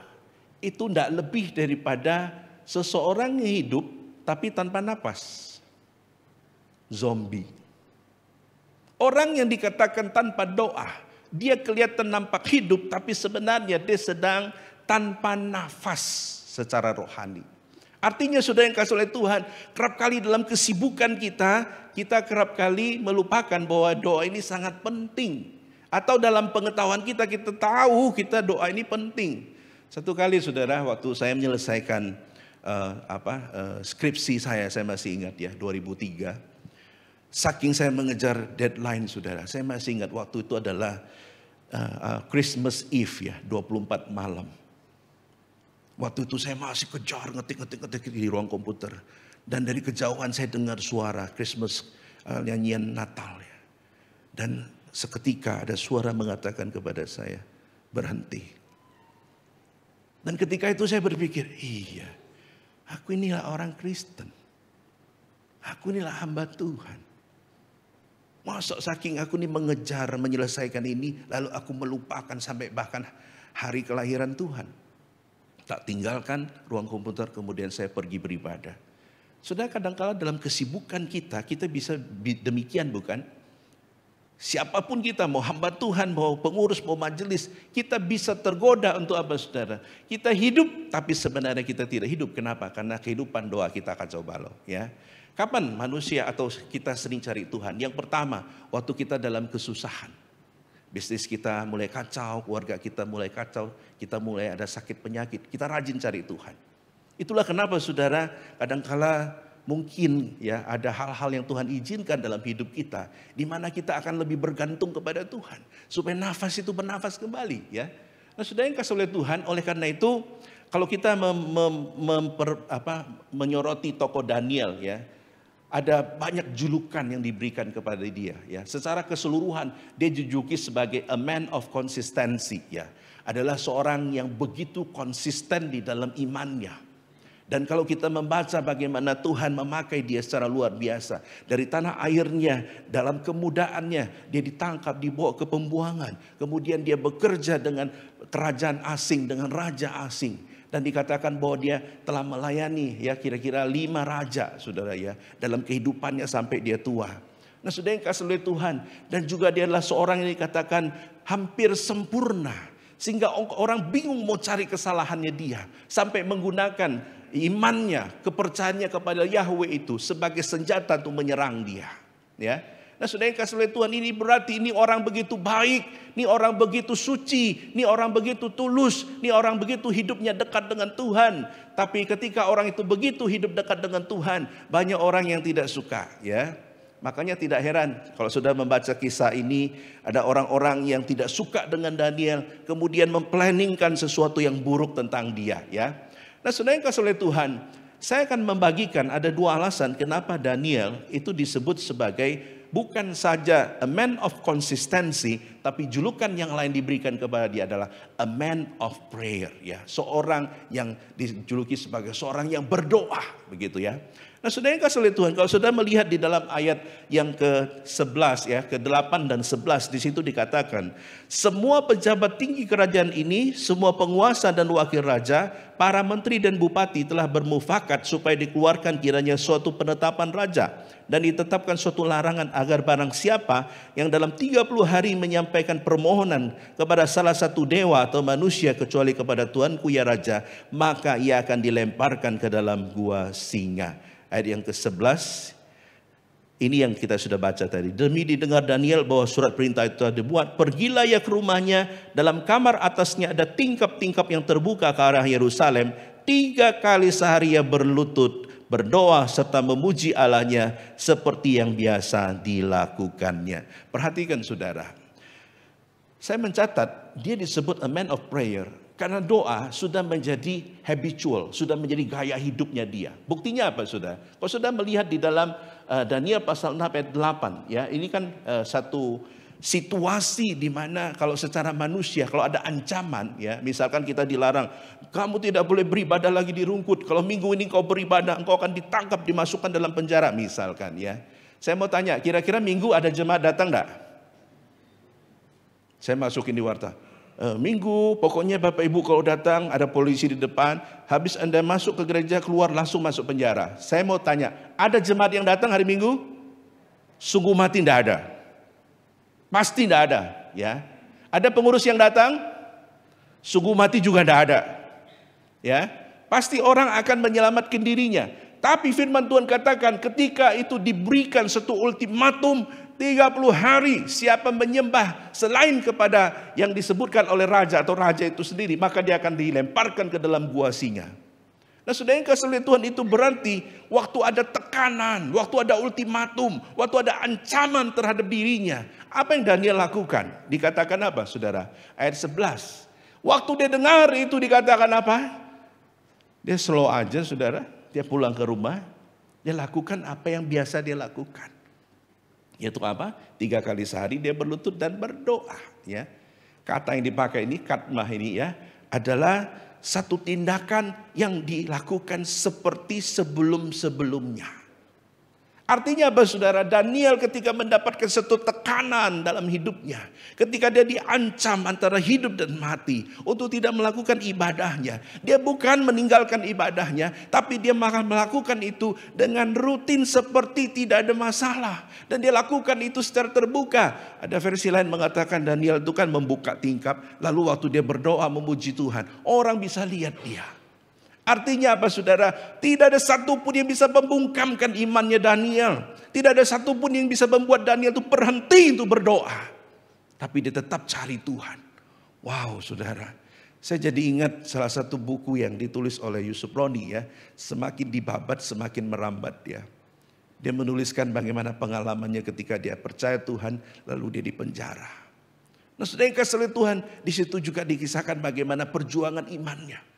itu tidak lebih daripada seseorang yang hidup tapi tanpa napas. Zombie. Orang yang dikatakan tanpa doa, dia kelihatan nampak hidup tapi sebenarnya dia sedang tanpa nafas secara rohani. Artinya saudara yang kasih oleh Tuhan, kerap kali dalam kesibukan kita kerap kali melupakan bahwa doa ini sangat penting. Atau dalam pengetahuan kita tahu kita doa ini penting. Satu kali saudara, waktu saya menyelesaikan skripsi saya masih ingat ya, 2003. Saking saya mengejar deadline, saudara, saya masih ingat waktu itu adalah Christmas Eve ya, 24 malam. Waktu itu saya masih kejar ngetik di ruang komputer. Dan dari kejauhan saya dengar suara Christmas, nyanyian Natal ya. Dan seketika ada suara mengatakan kepada saya, berhenti. Dan ketika itu saya berpikir, iya, aku inilah orang Kristen. Aku inilah hamba Tuhan. Masa saking aku ini mengejar, menyelesaikan ini, lalu aku melupakan sampai bahkan hari kelahiran Tuhan. Tak tinggalkan ruang komputer, kemudian saya pergi beribadah. Saudara, kadang-kala dalam kesibukan kita bisa demikian bukan? Siapapun kita, mau hamba Tuhan, mau pengurus, mau majelis, kita bisa tergoda untuk apa, saudara? Kita hidup, tapi sebenarnya kita tidak hidup. Kenapa? Karena kehidupan doa kita kacau balau. Ya. Kapan manusia atau kita sering cari Tuhan? Yang pertama, waktu kita dalam kesusahan. Bisnis kita mulai kacau, keluarga kita mulai kacau, kita mulai ada sakit penyakit, kita rajin cari Tuhan. Itulah kenapa, saudara, kadang-kala mungkin ya ada hal-hal yang Tuhan izinkan dalam hidup kita, di mana kita akan lebih bergantung kepada Tuhan, supaya nafas itu bernafas kembali ya. Nah, saudara yang kasih oleh Tuhan, oleh karena itu kalau kita menyoroti tokoh Daniel ya, ada banyak julukan yang diberikan kepada dia ya. Secara keseluruhan dia dijuluki sebagai a man of consistency ya. Adalah seorang yang begitu konsisten di dalam imannya. Dan kalau kita membaca bagaimana Tuhan memakai dia secara luar biasa. Dari tanah airnya, dalam kemudaannya, dia ditangkap, dibawa ke pembuangan. Kemudian dia bekerja dengan kerajaan asing, dengan raja asing. Dan dikatakan bahwa dia telah melayani ya kira-kira 5 raja, saudara ya. Dalam kehidupannya sampai dia tua. Nah, saudara yang kasih oleh Tuhan. Dan juga dia adalah seorang yang dikatakan hampir sempurna. Sehingga orang bingung mau cari kesalahannya dia. Sampai menggunakan imannya, kepercayaannya kepada Yahweh itu sebagai senjata untuk menyerang dia. Ya. Nah, saudara yang kasih oleh Tuhan, ini berarti ini orang begitu baik, ini orang begitu suci, ini orang begitu tulus, ini orang begitu hidupnya dekat dengan Tuhan. Tapi ketika orang itu begitu hidup dekat dengan Tuhan, banyak orang yang tidak suka. Ya. Makanya tidak heran kalau sudah membaca kisah ini, ada orang-orang yang tidak suka dengan Daniel, kemudian memplanningkan sesuatu yang buruk tentang dia. Ya. Nah, saudara yang kasih oleh Tuhan, saya akan membagikan ada 2 alasan kenapa Daniel itu disebut sebagai bukan saja a man of consistency, tapi julukan yang lain diberikan kepada dia adalah a man of prayer. Ya, seorang yang dijuluki sebagai seorang yang berdoa, begitu ya. Nah, saudara yang kasih oleh Tuhan, kalau saudara melihat di dalam ayat yang ke-11 ya, ke-8 dan 11 di situ dikatakan, semua pejabat tinggi kerajaan ini, semua penguasa dan wakil raja, para menteri dan bupati telah bermufakat supaya dikeluarkan kiranya suatu penetapan raja dan ditetapkan suatu larangan agar barang siapa yang dalam 30 hari menyampaikan permohonan kepada salah satu dewa atau manusia kecuali kepada Tuanku ya Raja, maka ia akan dilemparkan ke dalam gua singa. Ayat yang ke-11, ini yang kita sudah baca tadi. Demi didengar Daniel bahwa surat perintah itu telah dibuat, pergilah ia ke rumahnya, dalam kamar atasnya ada tingkap-tingkap yang terbuka ke arah Yerusalem. 3 kali sehari ia berlutut, berdoa serta memuji Allahnya seperti yang biasa dilakukannya. Perhatikan saudara, saya mencatat dia disebut a man of prayer karena doa sudah menjadi habitual, sudah menjadi gaya hidupnya dia. Buktinya apa saudara? Kalau sudah melihat di dalam Daniel pasal 6 ayat 8, ya, ini kan satu situasi di mana kalau secara manusia, kalau ada ancaman, ya, misalkan kita dilarang, kamu tidak boleh beribadah lagi di Rungkut. Kalau minggu ini kau beribadah, engkau akan ditangkap, dimasukkan dalam penjara, misalkan, ya. Saya mau tanya, kira-kira minggu ada jemaat datang enggak? Saya masukin di warta. Minggu, pokoknya Bapak Ibu kalau datang ada polisi di depan, habis Anda masuk ke gereja keluar langsung masuk penjara. Saya mau tanya, ada jemaat yang datang hari Minggu? Sungguh mati tidak ada. Pasti tidak ada, ya. Ada pengurus yang datang? Sungguh mati juga tidak ada. Ya. Pasti orang akan menyelamatkan dirinya. Tapi firman Tuhan katakan ketika itu diberikan satu ultimatum 30 hari siapa menyembah selain kepada yang disebutkan oleh raja atau raja itu sendiri, maka dia akan dilemparkan ke dalam gua singa. Nah saudara yang kasih oleh Tuhan, itu berarti waktu ada tekanan, waktu ada ultimatum, waktu ada ancaman terhadap dirinya. Apa yang Daniel lakukan? Dikatakan apa saudara? Ayat 11. Waktu dia dengar itu dikatakan apa? Dia slow aja saudara. Dia pulang ke rumah. Dia lakukan apa yang biasa dia lakukan. Yaitu apa? 3 kali sehari dia berlutut dan berdoa. Ya, kata yang dipakai ini, katmah ini ya, adalah satu tindakan yang dilakukan seperti sebelum-sebelumnya. Artinya apa saudara? Daniel ketika mendapatkan satu tekanan dalam hidupnya, ketika dia diancam antara hidup dan mati untuk tidak melakukan ibadahnya, dia bukan meninggalkan ibadahnya, tapi dia malah melakukan itu dengan rutin seperti tidak ada masalah. Dan dia lakukan itu secara terbuka. Ada versi lain mengatakan Daniel itu kan membuka tingkap, lalu waktu dia berdoa memuji Tuhan, orang bisa lihat dia. Artinya apa saudara? Tidak ada satupun yang bisa membungkamkan imannya Daniel. Tidak ada satupun yang bisa membuat Daniel itu berhenti untuk berdoa. Tapi dia tetap cari Tuhan. Wow saudara. Saya jadi ingat salah satu buku yang ditulis oleh Yusuf Roni ya. Semakin dibabat semakin merambat ya. Dia menuliskan bagaimana pengalamannya ketika dia percaya Tuhan lalu dia dipenjara. Nah saudara yang kasih oleh Tuhan, di situ juga dikisahkan bagaimana perjuangan imannya.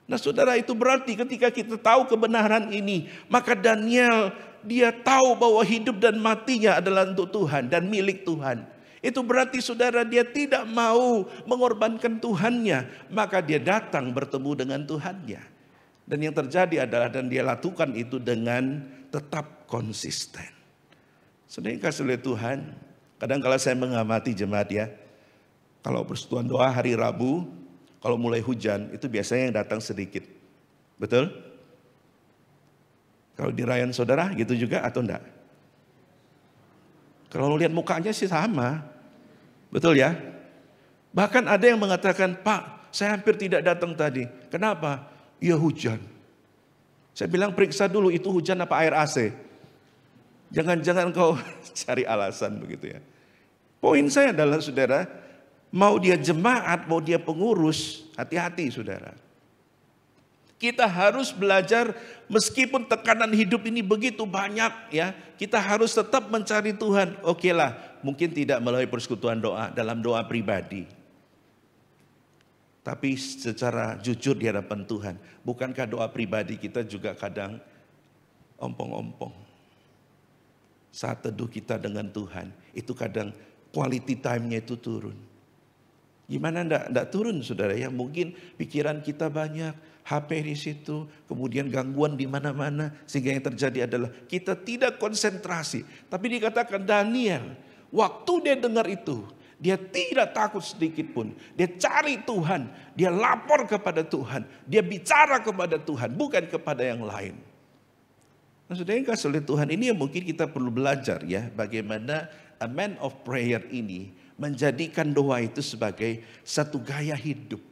Nah saudara, itu berarti ketika kita tahu kebenaran ini, maka Daniel dia tahu bahwa hidup dan matinya adalah untuk Tuhan dan milik Tuhan. Itu berarti saudara, dia tidak mau mengorbankan Tuhannya, maka dia datang bertemu dengan Tuhannya. Dan yang terjadi adalah, dan dia lakukan itu dengan tetap konsisten. Saudara yang kasih oleh Tuhan, kadang kala saya mengamati jemaat ya, kalau persekutuan doa hari Rabu, kalau mulai hujan, itu biasanya yang datang sedikit. Betul? Kalau dirayain saudara, gitu juga atau enggak? Kalau lihat mukanya sih sama. Betul ya? Bahkan ada yang mengatakan, Pak, saya hampir tidak datang tadi. Kenapa? Ya hujan. Saya bilang periksa dulu, itu hujan apa air AC? Jangan-jangan kau cari alasan begitu ya. Poin saya adalah saudara, mau dia jemaat, mau dia pengurus, hati-hati saudara. Kita harus belajar meskipun tekanan hidup ini begitu banyak ya. Kita harus tetap mencari Tuhan. Oke lah, mungkin tidak melalui persekutuan doa, dalam doa pribadi. Tapi secara jujur di hadapan Tuhan. Bukankah doa pribadi kita juga kadang ompong-ompong. Saat teduh kita dengan Tuhan, itu kadang quality time-nya itu turun. Gimana enggak turun saudara ya? Mungkin pikiran kita banyak, HP di situ, kemudian gangguan di mana-mana, sehingga yang terjadi adalah kita tidak konsentrasi. Tapi dikatakan Daniel, waktu dia dengar itu, dia tidak takut sedikit pun. Dia cari Tuhan, dia lapor kepada Tuhan, dia bicara kepada Tuhan, bukan kepada yang lain. Nah, saudara yang kasih oleh Tuhan, ini yang mungkin kita perlu belajar ya, bagaimana a man of prayer ini menjadikan doa itu sebagai satu gaya hidup.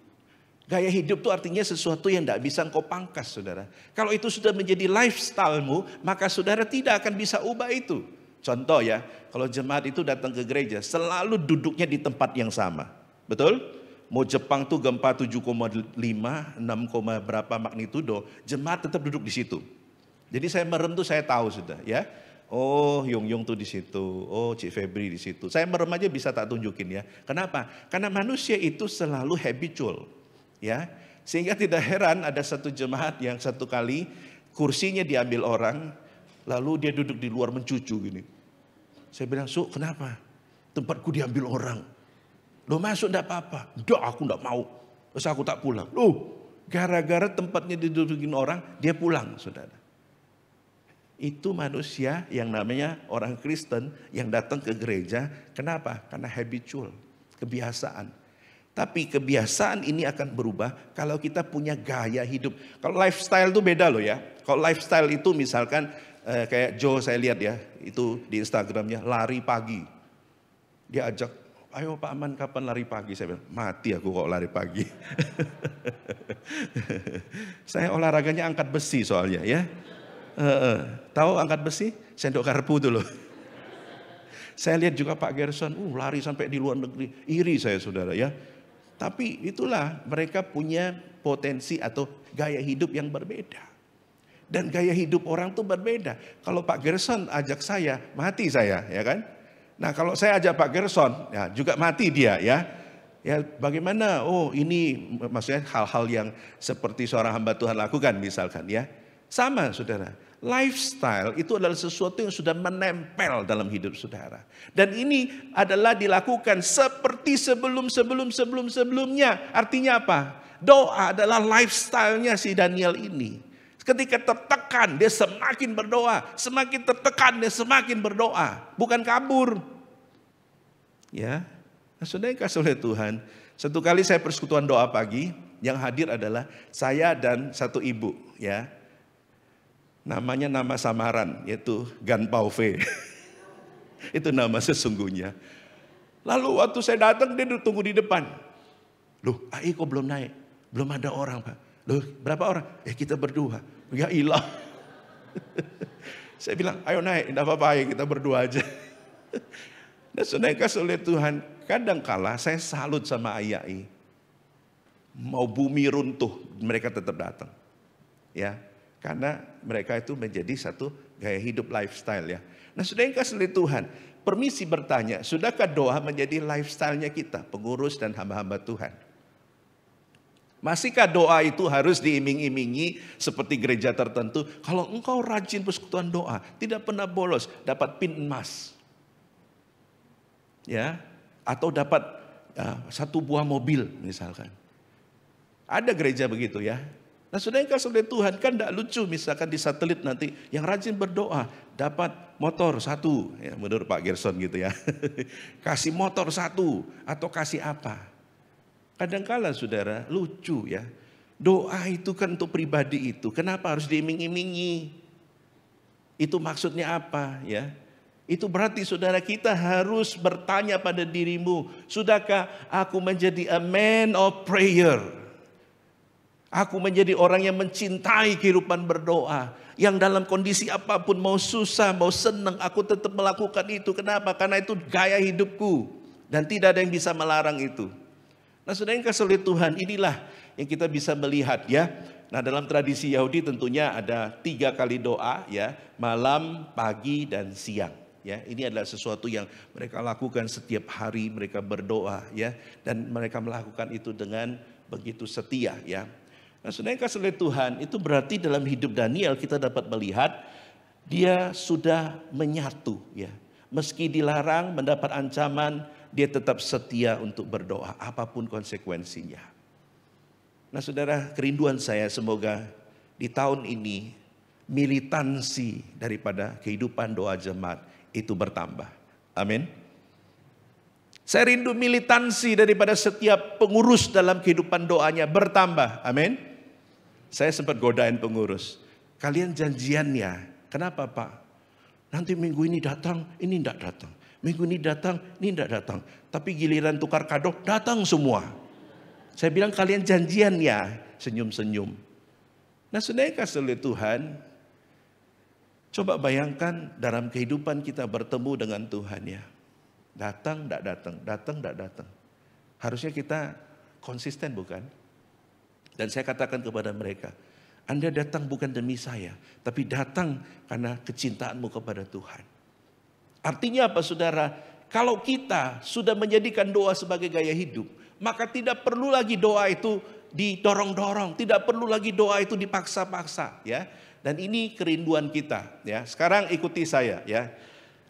Gaya hidup itu artinya sesuatu yang tidak bisa engkau pangkas saudara. Kalau itu sudah menjadi lifestyle-mu, maka saudara tidak akan bisa ubah itu. Contoh ya, kalau jemaat itu datang ke gereja, selalu duduknya di tempat yang sama. Betul? Mau Jepang tuh gempa 7,5, 6, berapa magnitudo, jemaat tetap duduk di situ. Jadi saya merem tuh saya tahu sudah ya. Oh, Yung tuh di situ. Oh, Cik Febri di situ. Saya merem aja bisa tak tunjukin ya. Kenapa? Karena manusia itu selalu habitual, ya. Sehingga tidak heran ada satu jemaat yang satu kali kursinya diambil orang, lalu dia duduk di luar mencucu gini. Saya bilang, "Su, kenapa? Tempatku diambil orang." "Lo masuk enggak apa-apa." "Enggak, aku enggak mau. Terus aku tak pulang." Loh, gara-gara tempatnya didudukin orang, dia pulang, saudara. Itu manusia yang namanya orang Kristen yang datang ke gereja. Kenapa? Karena habitual, kebiasaan. Tapi kebiasaan ini akan berubah kalau kita punya gaya hidup. Kalau lifestyle itu beda loh ya. Kalau lifestyle itu misalkan kayak Joe saya lihat ya, itu di Instagramnya lari pagi. Dia ajak, "Ayo Pak Aman kapan lari pagi?" Saya bilang, "Mati aku kok lari pagi." Saya olahraganya angkat besi soalnya ya. Tahu angkat besi? Sendok garpu tuh loh. Saya lihat juga Pak Gerson, lari sampai di luar negeri. Iri saya saudara ya. Tapi itulah mereka punya potensi atau gaya hidup yang berbeda. Dan gaya hidup orang tuh berbeda. Kalau Pak Gerson ajak saya, mati saya, ya kan? Nah kalau saya ajak Pak Gerson, ya juga mati dia, ya. Ya bagaimana? Oh ini maksudnya hal-hal yang seperti seorang hamba Tuhan lakukan misalkan, ya. Sama saudara. Lifestyle itu adalah sesuatu yang sudah menempel dalam hidup saudara. Dan ini adalah dilakukan seperti sebelumnya. Artinya apa? Doa adalah lifestyle-nya si Daniel ini. Ketika tertekan, dia semakin berdoa. Semakin tertekan, dia semakin berdoa. Bukan kabur. Ya, nah, saudara yang kasih oleh Tuhan. Satu kali saya persekutuan doa pagi, yang hadir adalah saya dan satu ibu, ya. Namanya nama samaran, yaitu Gan Pauve. Itu nama sesungguhnya. Lalu waktu saya datang, dia tunggu di depan. Loh, AI kok belum naik? Belum ada orang, Pak. Loh, berapa orang? Kita berdua. Ya ilah. Saya bilang, ayo naik, tidak apa-apa, ayo kita berdua aja. Dan saudara kasih oleh Tuhan, kadangkala saya salut sama AI. Mau bumi runtuh, mereka tetap datang. Ya. Karena mereka itu menjadi satu gaya hidup lifestyle, ya. Nah saudara yang kasih oleh Tuhan, permisi bertanya, sudahkah doa menjadi lifestyle-nya kita, pengurus dan hamba-hamba Tuhan? Masihkah doa itu harus diiming-imingi seperti gereja tertentu? Kalau engkau rajin persekutuan doa, tidak pernah bolos, dapat pin emas. Ya, atau dapat satu buah mobil misalkan. Ada gereja begitu, ya. Nah saudara yang kasih oleh Tuhan, kan tidak lucu misalkan di satelit nanti yang rajin berdoa dapat motor 1, ya, menurut Pak Gerson gitu, ya. Kasih motor 1 atau kasih apa. Kadangkala saudara lucu, ya. Doa itu kan untuk pribadi itu, kenapa harus diiming-imingi? Itu maksudnya apa, ya? Itu berarti saudara kita harus bertanya pada dirimu, sudahkah aku menjadi a man of prayer? Aku menjadi orang yang mencintai kehidupan berdoa. Yang dalam kondisi apapun, mau susah, mau senang, aku tetap melakukan itu. Kenapa? Karena itu gaya hidupku. Dan tidak ada yang bisa melarang itu. Nah saudara yang kasih oleh Tuhan, inilah yang kita bisa melihat, ya. Nah dalam tradisi Yahudi tentunya ada 3 kali doa, ya. Malam, pagi, dan siang. Ya, ini adalah sesuatu yang mereka lakukan setiap hari, mereka berdoa, ya. Dan mereka melakukan itu dengan begitu setia, ya. Nah saudara yang kasih oleh Tuhan, itu berarti dalam hidup Daniel kita dapat melihat dia sudah menyatu, ya. Meski dilarang, mendapat ancaman, dia tetap setia untuk berdoa apapun konsekuensinya. Nah saudara, kerinduan saya semoga di tahun ini militansi daripada kehidupan doa jemaat itu bertambah. Amin. Saya rindu militansi daripada setiap pengurus dalam kehidupan doanya bertambah. Amin. Saya sempat godain pengurus. Kalian janjiannya, kenapa Pak? Nanti minggu ini datang, ini tidak datang. Minggu ini datang, ini tidak datang. Tapi giliran tukar kado, datang semua. Saya bilang kalian janjiannya, senyum-senyum. Nah saudara kasih oleh Tuhan, coba bayangkan dalam kehidupan kita bertemu dengan Tuhan, ya. Datang, tidak datang, datang, tidak datang. Harusnya kita konsisten, bukan? Dan saya katakan kepada mereka, Anda datang bukan demi saya, tapi datang karena kecintaanmu kepada Tuhan. Artinya apa saudara? Kalau kita sudah menjadikan doa sebagai gaya hidup, maka tidak perlu lagi doa itu didorong-dorong, tidak perlu lagi doa itu dipaksa-paksa, ya. Dan ini kerinduan kita, ya. Sekarang ikuti saya, ya.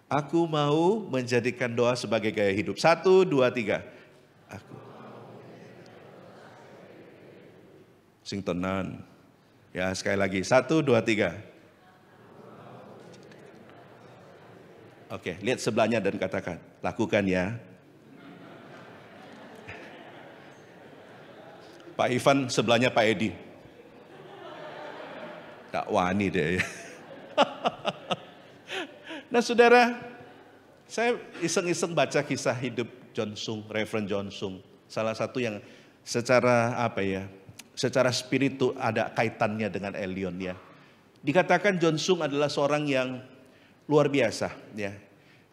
Aku mau menjadikan doa sebagai gaya hidup. 1, 2, 3. Aku. Sing tenan. Ya, sekali lagi. 1, 2, 3. Oke, lihat sebelahnya dan katakan, lakukan ya. Pak Ivan sebelahnya Pak Edi. Tak wani deh. Nah saudara, saya iseng-iseng baca kisah hidup John Sung, Reverend John Sung. Salah satu yang secara secara spiritu ada kaitannya dengan Elion, ya. Dikatakan John Sung adalah seorang yang luar biasa, ya.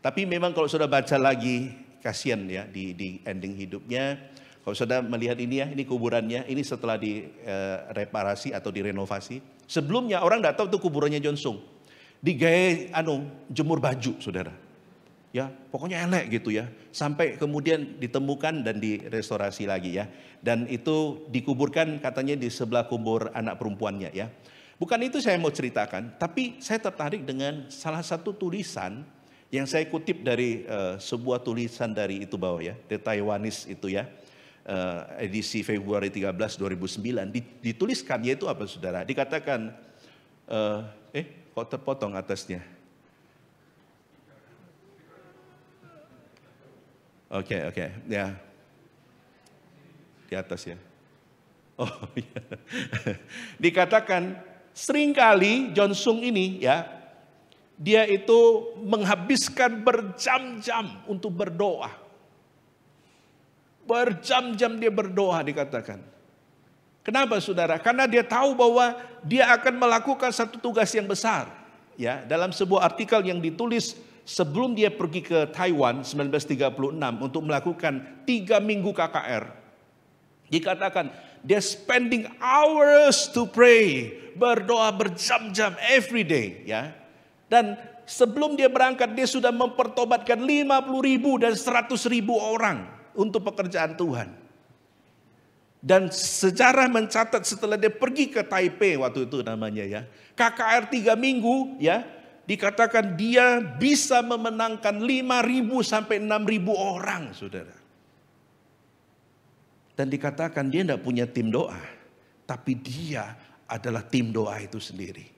Tapi memang kalau sudah baca lagi, kasihan, ya, di ending hidupnya. Kalau saudara melihat ini ya, ini kuburannya, ini setelah direparasi atau direnovasi. Sebelumnya orang nggak tahu itu kuburannya John Sung. Digaya jemur baju, saudara. Ya, pokoknya elek gitu ya. Sampai kemudian ditemukan dan direstorasi lagi ya. Dan itu dikuburkan katanya di sebelah kubur anak perempuannya ya. Bukan itu saya mau ceritakan, tapi saya tertarik dengan salah satu tulisan yang saya kutip dari sebuah tulisan dari itu bawah ya, The Taiwanese itu ya. Edisi Februari 13 2009 dituliskan, yaitu apa saudara? Dikatakan kok terpotong atasnya? Oke, ya. Di atas ya. Oh iya. Dikatakan seringkali John Sung ini ya, dia itu menghabiskan berjam-jam untuk berdoa. Berjam-jam dia berdoa dikatakan. Kenapa saudara? Karena dia tahu bahwa dia akan melakukan satu tugas yang besar. Ya, dalam sebuah artikel yang ditulis sebelum dia pergi ke Taiwan 1936 untuk melakukan 3 minggu KKR. Dikatakan dia spending hours to pray, berdoa berjam-jam every day ya. Dan sebelum dia berangkat dia sudah mempertobatkan 50.000 dan 100.000 orang untuk pekerjaan Tuhan. Dan sejarah mencatat setelah dia pergi ke Taipei waktu itu namanya ya, KKR 3 minggu ya, dikatakan dia bisa memenangkan 5.000 sampai 6.000 orang, saudara. Dan dikatakan dia tidak punya tim doa, tapi dia adalah tim doa itu sendiri.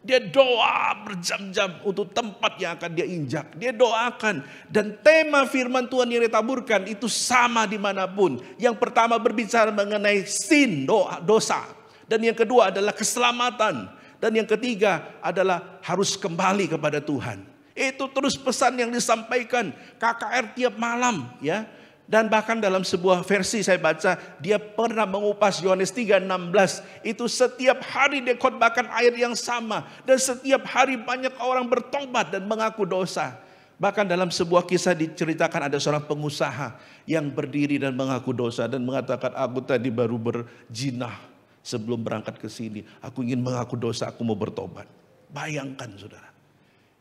Dia doa berjam-jam untuk tempat yang akan dia injak. Dia doakan. Dan tema firman Tuhan yang ditaburkan itu sama dimanapun. Yang pertama berbicara mengenai sin, dosa. Dan yang kedua adalah keselamatan. Dan yang ketiga adalah harus kembali kepada Tuhan. Itu terus pesan yang disampaikan KKR tiap malam ya. Dan bahkan dalam sebuah versi saya baca, dia pernah mengupas Yohanes 3:16. Itu setiap hari dia khotbahkan ayat yang sama. Dan setiap hari banyak orang bertobat dan mengaku dosa. Bahkan dalam sebuah kisah diceritakan ada seorang pengusaha yang berdiri dan mengaku dosa. Dan mengatakan, aku tadi baru berjinah sebelum berangkat ke sini. Aku ingin mengaku dosa, aku mau bertobat. Bayangkan saudara.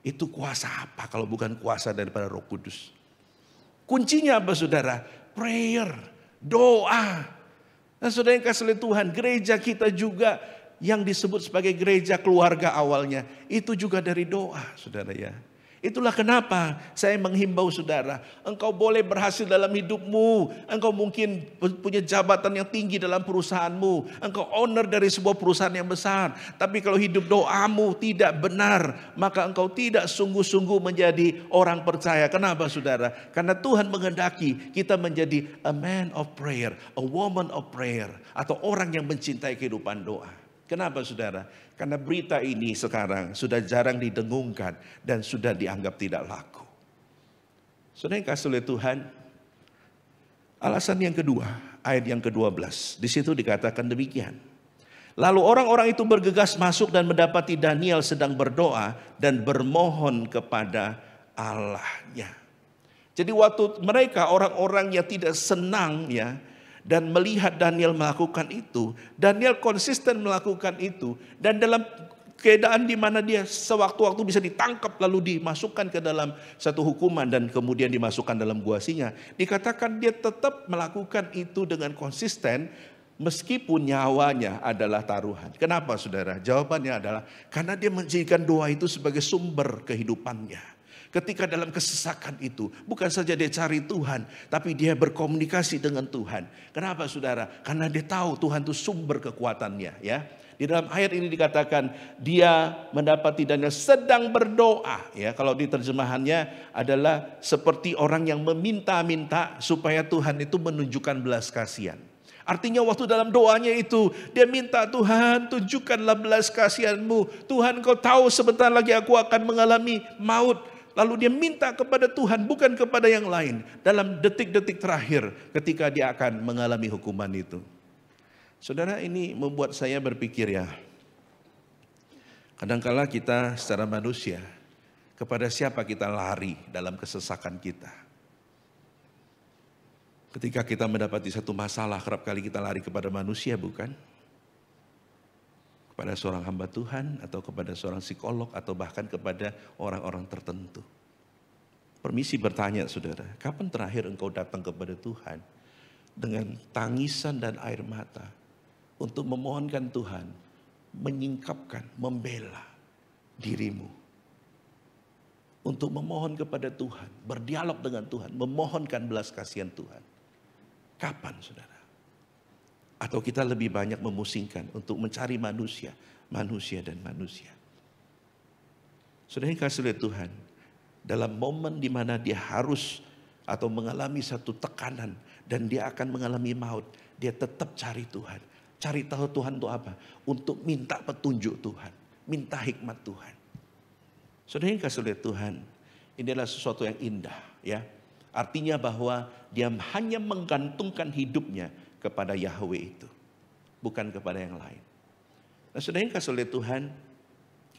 Itu kuasa apa kalau bukan kuasa daripada Roh Kudus? Kuncinya apa saudara? Prayer, doa. Nah saudara yang kasih oleh Tuhan, gereja kita juga yang disebut sebagai gereja keluarga awalnya, itu juga dari doa saudara ya. Itulah kenapa saya menghimbau saudara, engkau boleh berhasil dalam hidupmu, engkau mungkin punya jabatan yang tinggi dalam perusahaanmu, engkau owner dari sebuah perusahaan yang besar, tapi kalau hidup doamu tidak benar, maka engkau tidak sungguh-sungguh menjadi orang percaya. Kenapa saudara? Karena Tuhan menghendaki kita menjadi a man of prayer, a woman of prayer, atau orang yang mencintai kehidupan doa. Kenapa saudara? Karena berita ini sekarang sudah jarang didengungkan dan sudah dianggap tidak laku. Saudara yang kasih oleh Tuhan, alasan yang kedua, ayat yang ke-12, di situ dikatakan demikian. Lalu orang-orang itu bergegas masuk dan mendapati Daniel sedang berdoa dan bermohon kepada Allahnya. Jadi waktu mereka orang-orang yang tidak senang ya, dan melihat Daniel melakukan itu, Daniel konsisten melakukan itu, dan dalam keadaan di mana dia sewaktu-waktu bisa ditangkap lalu dimasukkan ke dalam satu hukuman dan kemudian dimasukkan dalam gua singa, dikatakan dia tetap melakukan itu dengan konsisten meskipun nyawanya adalah taruhan. Kenapa saudara? Jawabannya adalah karena dia menjadikan doa itu sebagai sumber kehidupannya. Ketika dalam kesesakan itu, bukan saja dia cari Tuhan, tapi dia berkomunikasi dengan Tuhan. Kenapa saudara? Karena dia tahu Tuhan itu sumber kekuatannya ya. Di dalam ayat ini dikatakan dia mendapati Daniel sedang berdoa ya. Kalau di terjemahannya adalah seperti orang yang meminta-minta supaya Tuhan itu menunjukkan belas kasihan. Artinya waktu dalam doanya itu dia minta, Tuhan tunjukkanlah belas kasihan-Mu. Tuhan Kau tahu sebentar lagi aku akan mengalami maut. Lalu dia minta kepada Tuhan, bukan kepada yang lain. Dalam detik-detik terakhir ketika dia akan mengalami hukuman itu. Saudara, ini membuat saya berpikir ya. Kadangkala kita secara manusia, kepada siapa kita lari dalam kesesakan kita? Ketika kita mendapati satu masalah, kerap kali kita lari kepada manusia, bukan? Kepada seorang hamba Tuhan, atau kepada seorang psikolog, atau bahkan kepada orang-orang tertentu. Permisi bertanya, saudara, kapan terakhir engkau datang kepada Tuhan dengan tangisan dan air mata untuk memohonkan Tuhan menyingkapkan, membela dirimu? Untuk memohon kepada Tuhan, berdialog dengan Tuhan, memohonkan belas kasihan Tuhan. Kapan, saudara? Atau kita lebih banyak memusingkan untuk mencari manusia, manusia dan manusia. Saudara yang kasih oleh Tuhan, dalam momen di mana dia harus atau mengalami satu tekanan dan dia akan mengalami maut, dia tetap cari Tuhan. Cari tahu Tuhan untuk apa? Untuk minta petunjuk Tuhan, minta hikmat Tuhan. Saudara yang kasih oleh Tuhan, ini adalah sesuatu yang indah, ya. Artinya bahwa dia hanya menggantungkan hidupnya kepada Yahweh itu, bukan kepada yang lain. Nah, saudara yang kasih oleh Tuhan,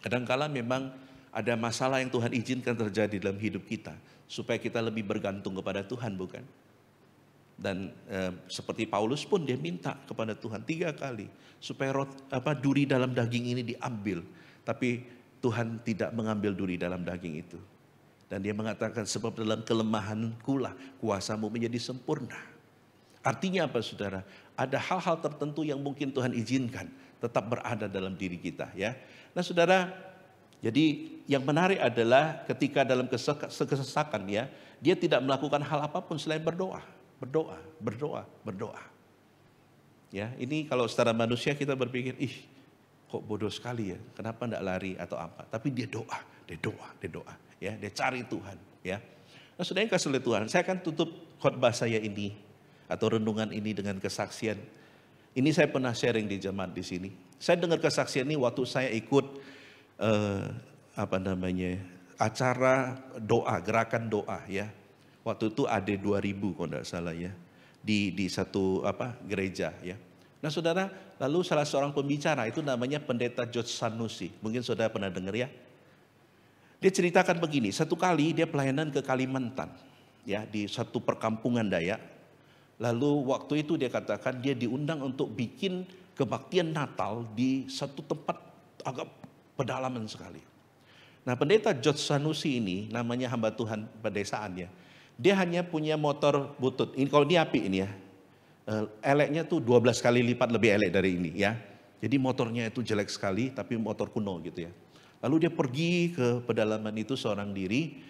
kadangkala memang ada masalah yang Tuhan izinkan terjadi dalam hidup kita, supaya kita lebih bergantung kepada Tuhan, bukan? Dan seperti Paulus pun dia minta kepada Tuhan 3 kali, supaya duri dalam daging ini diambil. Tapi Tuhan tidak mengambil duri dalam daging itu. Dan dia mengatakan, sebab dalam kelemahanku lah kuasamu menjadi sempurna. Artinya apa, saudara? Ada hal-hal tertentu yang mungkin Tuhan izinkan tetap berada dalam diri kita, ya. Nah, saudara, jadi yang menarik adalah ketika dalam kesesakan, ya, dia tidak melakukan hal apapun selain berdoa, berdoa, berdoa, berdoa. Ya, ini kalau secara manusia kita berpikir, ih, kok bodoh sekali ya, kenapa enggak lari atau apa? Tapi dia doa, dia doa, dia doa, ya, dia cari Tuhan, ya. Nah, saudara yang kasih oleh Tuhan, saya akan tutup khotbah saya ini atau renungan ini dengan kesaksian. Ini saya pernah sharing di jemaat di sini. Saya dengar kesaksian ini waktu saya ikut acara doa, gerakan doa, ya. Waktu itu AD 2000 kalau enggak salah, ya, di satu gereja, ya. Nah, saudara, lalu salah seorang pembicara itu namanya Pendeta George Sanusi. Mungkin saudara pernah dengar, ya. Dia ceritakan begini, satu kali dia pelayanan ke Kalimantan, ya, di satu perkampungan Dayak. Lalu waktu itu dia katakan dia diundang untuk bikin kebaktian Natal di satu tempat agak pedalaman sekali. Nah, Pendeta George Sanusi ini namanya hamba Tuhan pedesaan, ya. Dia hanya punya motor butut. Ini kalau dia api ini, ya. Eleknya tuh 12 kali lipat lebih elek dari ini, ya. Jadi motornya itu jelek sekali, tapi motor kuno gitu, ya. Lalu dia pergi ke pedalaman itu seorang diri,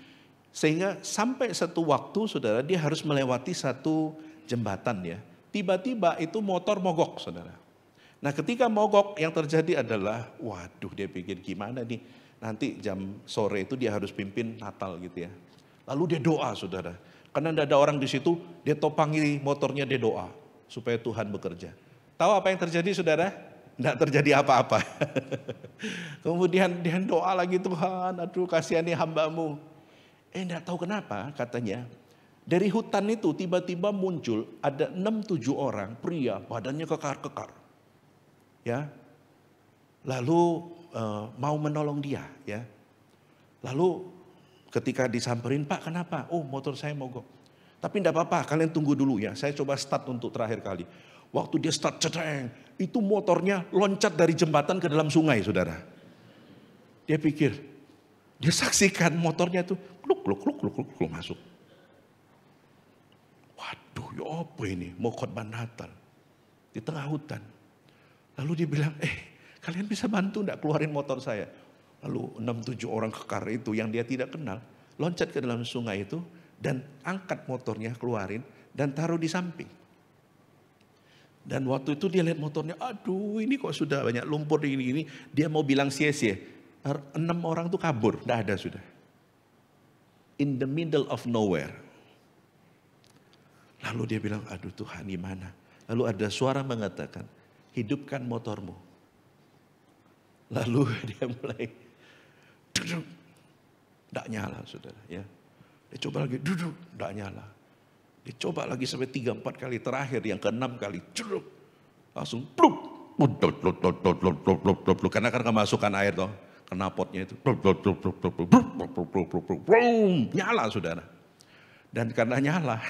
sehingga sampai satu waktu, saudara, dia harus melewati satu jembatan, ya. Tiba-tiba itu motor mogok, saudara. Nah, ketika mogok yang terjadi adalah, waduh, dia pikir gimana nih, nanti jam sore itu dia harus pimpin Natal gitu, ya. Lalu dia doa, saudara. Karena tidak ada orang di situ, dia topangi motornya, dia doa supaya Tuhan bekerja. Tahu apa yang terjadi, saudara? Tidak terjadi apa-apa. Kemudian dia doa lagi, Tuhan, aduh kasihani hambamu. Tidak tahu kenapa, katanya dari hutan itu tiba-tiba muncul ada 6-7 orang pria, badannya kekar-kekar, ya. Lalu mau menolong dia, ya. Lalu ketika disamperin, Pak, kenapa? Oh, motor saya mogok. Tapi enggak apa-apa, kalian tunggu dulu, ya. Saya coba start untuk terakhir kali. Waktu dia start, cedeng, itu motornya loncat dari jembatan ke dalam sungai, saudara. Dia pikir, dia saksikan motornya itu kluk masuk. Waduh, ya apa ini? Mau khotbah Natal di tengah hutan. Lalu dia bilang, kalian bisa bantu enggak keluarin motor saya? Lalu 6-7 orang kekar itu yang dia tidak kenal, loncat ke dalam sungai itu, dan angkat motornya, keluarin, dan taruh di samping. Dan waktu itu dia lihat motornya, aduh ini kok sudah banyak lumpur ini. Dia mau bilang sia-sia. 6 orang itu kabur, tidak ada sudah. In the middle of nowhere. Lalu dia bilang, aduh Tuhan gimana? Lalu ada suara mengatakan, hidupkan motormu. Lalu dia mulai, duduk, tidak nyala, saudara, ya. Dia coba lagi, duduk, tidak nyala. Dia coba lagi sampai 3-4 kali, terakhir yang ke-6 kali, duduk, langsung pluk, karena kan kemasukan air toh, kena potnya itu, nyala, saudara. Dan karena nyala,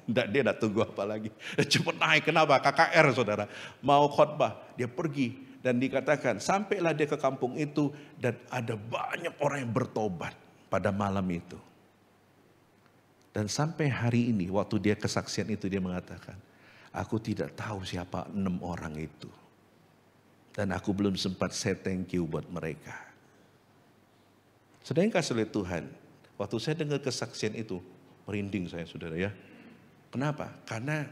dia tidak tunggu apa lagi. Cepat naik, kenapa? KKR saudara, mau khotbah, dia pergi. Dan dikatakan, sampailah dia ke kampung itu dan ada banyak orang yang bertobat pada malam itu. Dan sampai hari ini, waktu dia kesaksian itu dia mengatakan, aku tidak tahu siapa 6 orang itu. Dan aku belum sempat say thank you buat mereka. Saudara yang kasih oleh Tuhan, waktu saya dengar kesaksian itu, merinding saya saudara ya. Kenapa? Karena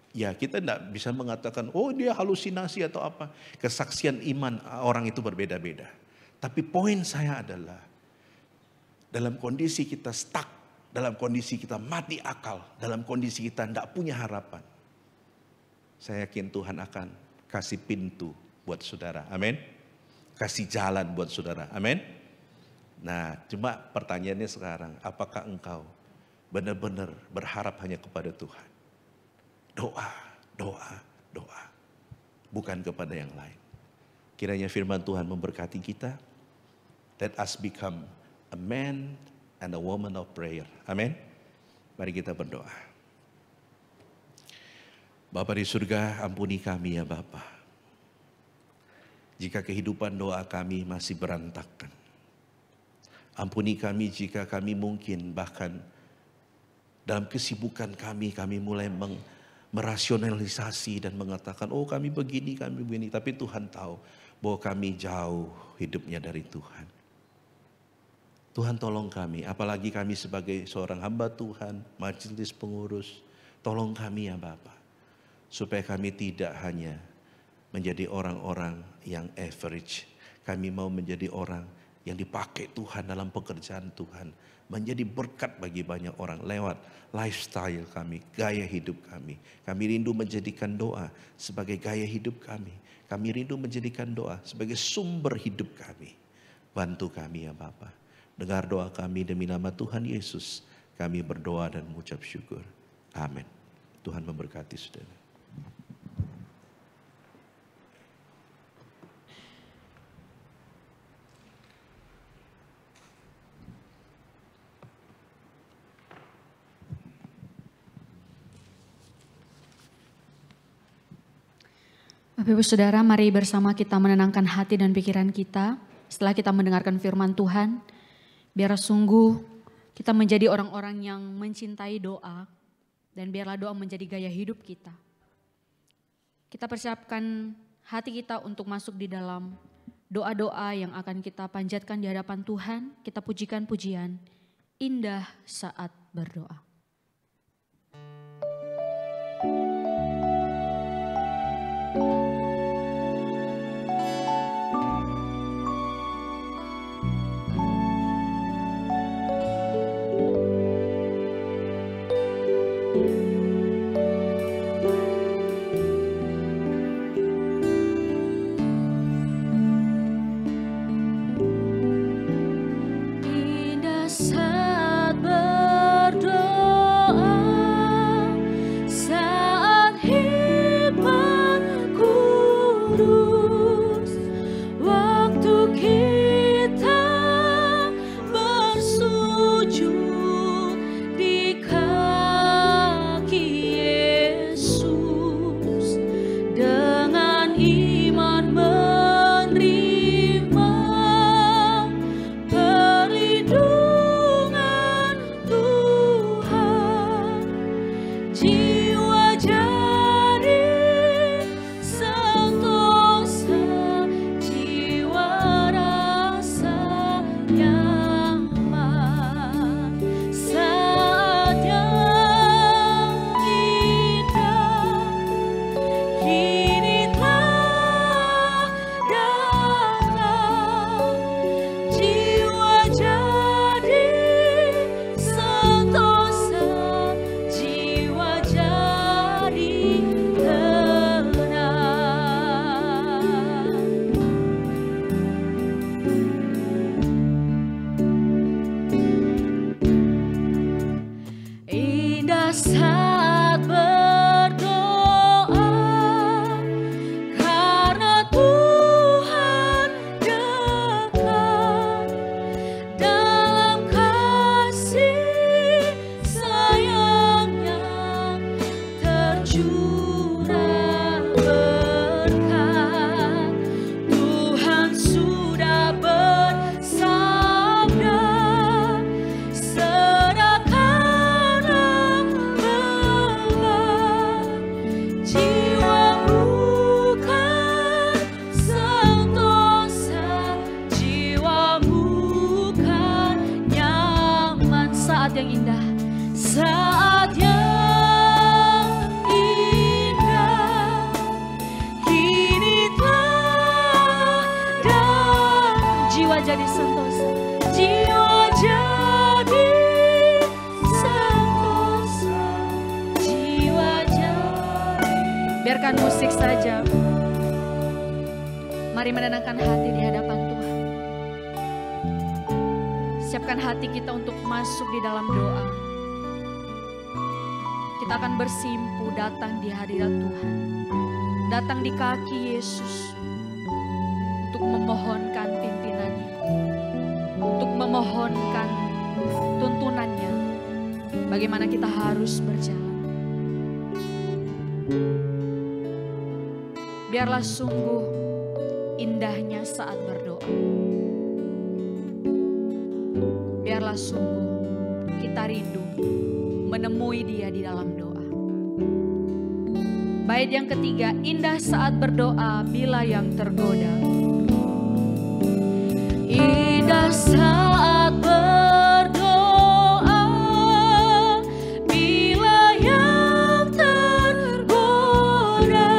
ya kita tidak bisa mengatakan, oh dia halusinasi atau apa. Kesaksian iman orang itu berbeda-beda. Tapi poin saya adalah, dalam kondisi kita stuck, dalam kondisi kita mati akal, dalam kondisi kita tidak punya harapan, saya yakin Tuhan akan kasih pintu buat saudara. Amin. Kasih jalan buat saudara. Amin. Nah, cuma pertanyaannya sekarang, apakah engkau benar-benar berharap hanya kepada Tuhan? Doa, doa, doa. Bukan kepada yang lain. Kiranya firman Tuhan memberkati kita. Let us become a man and a woman of prayer. Amin. Mari kita berdoa. Bapa di surga, ampuni kami ya Bapa. Jika kehidupan doa kami masih berantakan. Ampuni kami jika kami mungkin bahkan dalam kesibukan kami mulai merasionalisasi dan mengatakan, oh kami begini. Tapi Tuhan tahu bahwa kami jauh hidupnya dari Tuhan. Tuhan tolong kami, apalagi kami sebagai seorang hamba Tuhan, majelis pengurus, tolong kami ya Bapa. Supaya kami tidak hanya menjadi orang-orang yang average. Kami mau menjadi orang yang dipakai Tuhan dalam pekerjaan Tuhan. Menjadi berkat bagi banyak orang lewat lifestyle kami, gaya hidup kami. Kami rindu menjadikan doa sebagai gaya hidup kami. Kami rindu menjadikan doa sebagai sumber hidup kami. Bantu kami ya Bapa. Dengar doa kami demi nama Tuhan Yesus. Kami berdoa dan mengucap syukur. Amin. Tuhan memberkati saudara. Bapak Ibu Saudara, mari bersama kita menenangkan hati dan pikiran kita setelah kita mendengarkan firman Tuhan. Biar sungguh kita menjadi orang-orang yang mencintai doa dan biarlah doa menjadi gaya hidup kita. Kita persiapkan hati kita untuk masuk di dalam doa-doa yang akan kita panjatkan di hadapan Tuhan. Kita pujikan pujian indah saat berdoa. Jiwa jari sentosa berkat, Tuhan sudah bersabda, serahkan Allah, jiwamu kan sentosa, jiwamu kan nyaman. Saat yang indah, saat yang indah, kini telah datang. Jiwa jadi sentosa, jiwa jadi sentosa, jiwa jadi. Biarkan musik saja. Mari menenangkan hati di hadapan Tuhan. Siapkan hati kita untuk masuk di dalam doa. Kita akan bersimpu datang di hadirat Tuhan, datang di kaki Yesus untuk memohonkan pimpinannya, untuk memohonkan tuntunannya, bagaimana kita harus berjalan. Biarlah sungguh indahnya saat berdoa. Biarlah sungguh kita rindu menemui Dia di dalam doa. Bait yang ketiga, indah saat berdoa bila yang tergoda. Indah saat berdoa bila yang tergoda,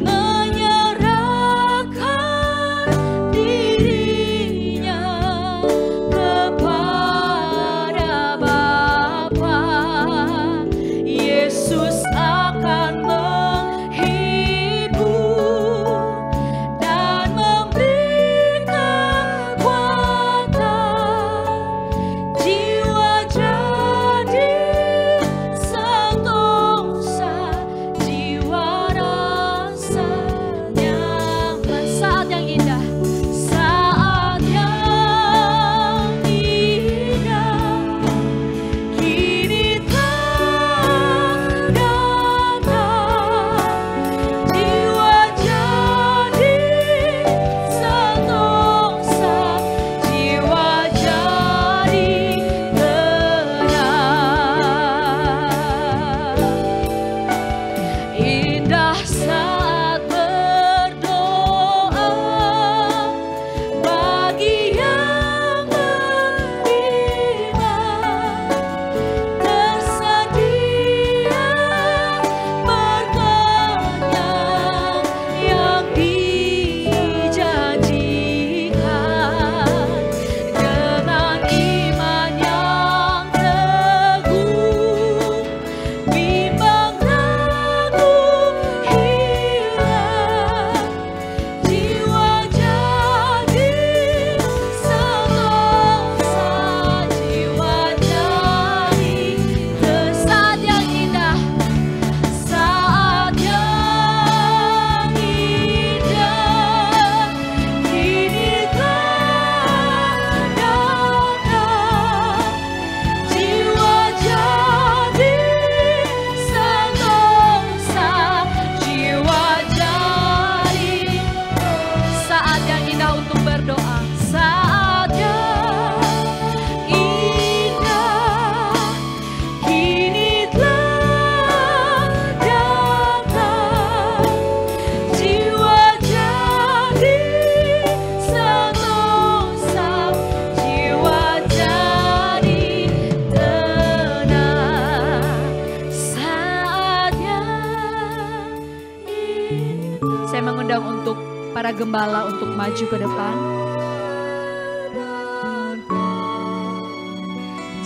menyerahkan dirinya kepada Bapa. Yesus akan menghibur dan memberi kekuatan. Jiwa jadi sentosa, jiwa rasa nyaman. Saat yang indah, saat yang indah, kini telah datang. Jiwa jadi sentosa, jiwa jadi tenang. Indah saat berdoa bagi yang beriman, tersedia berkatnya yang dijanjikan. Dengan iman yang teguh, bimbang ragu hilang. Jiwa jadi sentosa, jiwa jadi saat yang indah, saat yang indah, kini telah datang. Jiwa jadi sentosa, jiwa jadi. Saat yang indah untuk berdoa, saat yang indah, kini telah datang. Jiwa jadi sentosa, jiwa jadi tenang. Saat yang indah. Saya mengundang untuk para gembala untuk maju ke depan.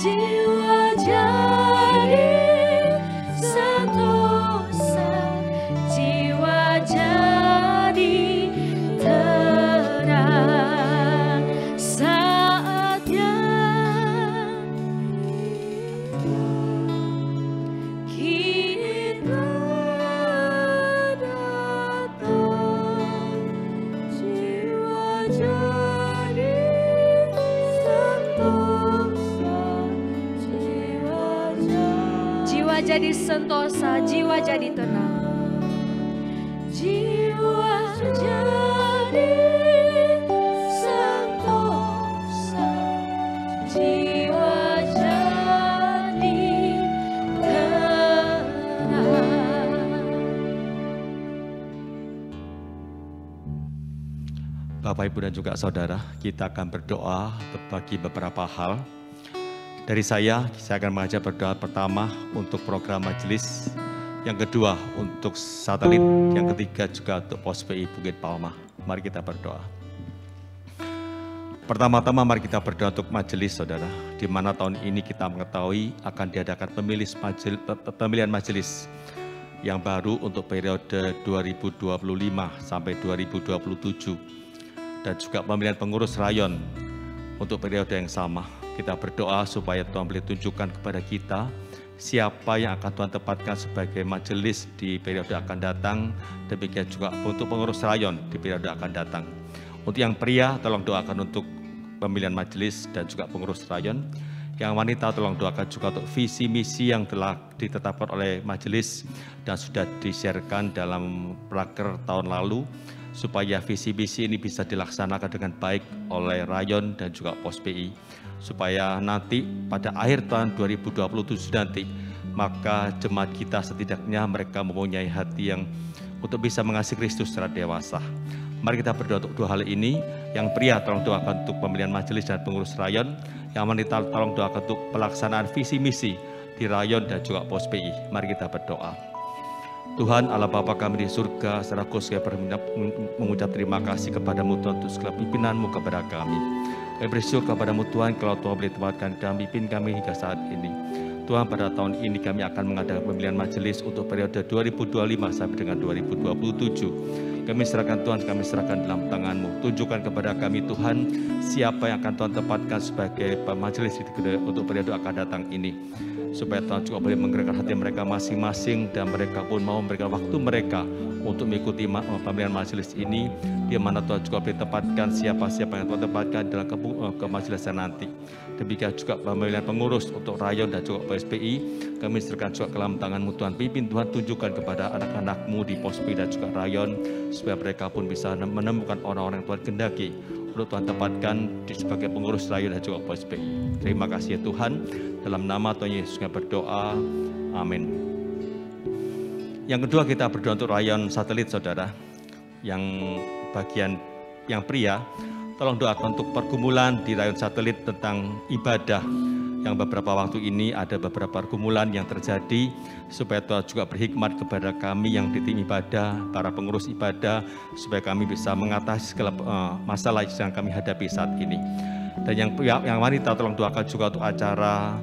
Jiwa jadi sentosa, jiwa jadi terang. Saat yang kini telah datang. Jiwa jadi sentosa, jiwa jadi tenang. Bapak, Ibu, dan juga saudara, kita akan berdoa bagi beberapa hal. Dari saya akan mengajak berdoa pertama untuk program majelis, yang kedua untuk satelit, yang ketiga juga untuk pos PI Bukit Palma. Mari kita berdoa. Pertama-tama mari kita berdoa untuk majelis, saudara, di mana tahun ini kita mengetahui akan diadakan pemilihan majelis yang baru untuk periode 2025 sampai 2027. Dan juga pemilihan pengurus rayon untuk periode yang sama. Kita berdoa supaya Tuhan boleh tunjukkan kepada kita siapa yang akan Tuhan tempatkan sebagai majelis di periode akan datang, demikian juga untuk pengurus rayon di periode akan datang. Untuk yang pria, tolong doakan untuk pemilihan majelis dan juga pengurus rayon. Yang wanita, tolong doakan juga untuk visi misi yang telah ditetapkan oleh majelis dan sudah di-sharekan dalam praker tahun lalu, supaya visi misi ini bisa dilaksanakan dengan baik oleh rayon dan juga pos PI, supaya nanti pada akhir tahun 2027 nanti, maka jemaat kita setidaknya mereka mempunyai hati yang untuk bisa mengasihi Kristus secara dewasa. Mari kita berdoa untuk dua hal ini. Yang pria tolong doakan untuk pemilihan majelis dan pengurus rayon. Yang wanita tolong doakan untuk pelaksanaan visi misi di rayon dan juga pos PI. Mari kita berdoa. Tuhan Allah Bapa kami di surga, secara khusus kami mengucap terima kasih kepadamu Tuhan untuk segala pimpinanmu kepada kami. Kami bersyukur kepadamu Tuhan kalau Tuhan boleh tempatkan dan pimpin kami hingga saat ini. Tuhan, pada tahun ini kami akan mengadakan pemilihan majelis untuk periode 2025 sampai dengan 2027. Kami serahkan Tuhan, kami serahkan dalam tangan-Mu. Tunjukkan kepada kami Tuhan siapa yang akan Tuhan tempatkan sebagai majelis untuk periode akan datang ini. Supaya Tuhan juga boleh menggerakkan hati mereka masing-masing dan mereka pun mau memberikan waktu mereka untuk mengikuti pemilihan majelis ini, di mana Tuhan juga boleh tempatkan siapa-siapa yang Tuhan tempatkan dalam kemajelisan nanti. Demikian juga pemilihan pengurus untuk rayon dan juga PSPI, kami serahkan juga ke dalam tangan-Mu Tuhan. Pimpin Tuhan, tunjukkan kepada anak-anak-Mu di POSPI dan juga rayon, supaya mereka pun bisa menemukan orang-orang yang Tuhan kehendaki untuk Tuhan tempatkan sebagai pengurus rayon dan juga POSPI. Terima kasih ya Tuhan. Dalam nama Tuhan Yesus kami berdoa. Amin. Yang kedua, kita berdoa untuk rayon satelit, saudara. Yang bagian yang pria, tolong doakan untuk pergumulan di rayon satelit tentang ibadah. Yang beberapa waktu ini ada beberapa pergumulan yang terjadi, supaya Tuhan juga berhikmat kepada kami yang di tim ibadah, para pengurus ibadah, supaya kami bisa mengatasi segala masalah yang kami hadapi saat ini. Dan yang wanita, tolong doakan juga untuk acara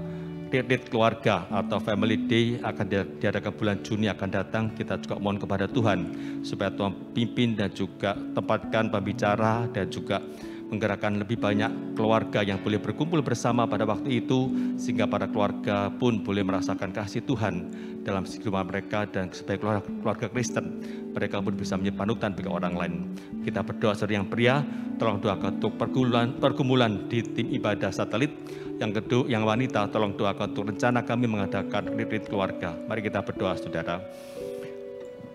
retreat keluarga atau family day akan diadakan bulan Juni akan datang. Kita juga mohon kepada Tuhan supaya Tuhan pimpin dan juga tempatkan pembicara dan juga menggerakkan lebih banyak keluarga yang boleh berkumpul bersama pada waktu itu, sehingga para keluarga pun boleh merasakan kasih Tuhan dalam kehidupan mereka, dan sebagai keluarga Kristen mereka pun bisa menjadi panutan bagi orang lain. Kita berdoa saudara yang pria, tolong doakan untuk pergumulan di tim ibadah satelit. Yang kedua, yang wanita, tolong doakan untuk rencana kami mengadakan retreat keluarga. Mari kita berdoa saudara.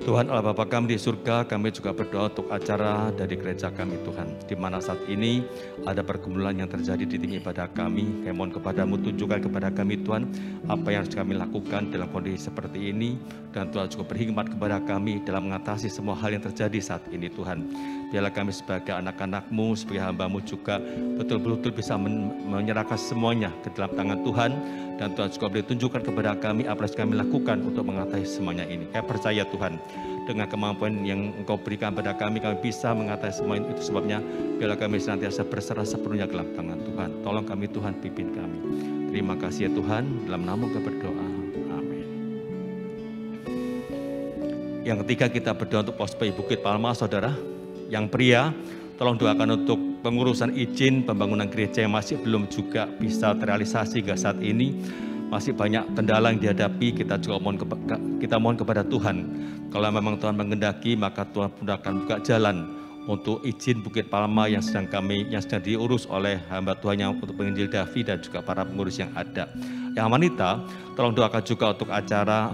Tuhan Allah Bapa kami di surga, kami juga berdoa untuk acara dari gereja kami Tuhan, di mana saat ini ada pergumulan yang terjadi di tim ibadah kami. Kami mohon kepadamu, tunjukkan kepada kami Tuhan apa yang harus kami lakukan dalam kondisi seperti ini, dan Tuhan juga berhikmat kepada kami dalam mengatasi semua hal yang terjadi saat ini Tuhan. Biarlah kami sebagai anak-anak-Mu, sebagai hamba-Mu juga betul-betul bisa menyerahkan semuanya ke dalam tangan Tuhan, dan Tuhan juga boleh tunjukkan kepada kami apa yang kami lakukan untuk mengatasi semuanya ini. Kami percaya Tuhan, dengan kemampuan yang Engkau berikan pada kami bisa mengatasi semua itu. Sebabnya biarlah kami senantiasa berserah sepenuhnya ke dalam tangan Tuhan. Tolong kami Tuhan, pimpin kami. Terima kasih ya Tuhan, dalam nama kami berdoa. Amin. Yang ketiga, kita berdoa untuk POSPI Bukit Palma, saudara. Yang pria, tolong doakan untuk pengurusan izin pembangunan gereja yang masih belum juga bisa terrealisasi hingga saat ini. Masih banyak kendala yang dihadapi. Kita mohon kepada Tuhan. Kalau memang Tuhan menghendaki, maka Tuhan pun akan buka jalan untuk izin Bukit Palma yang sedang diurus oleh hamba Tuhan yang untuk penginjil Davi dan juga para pengurus yang ada. Yang wanita, tolong doakan juga untuk acara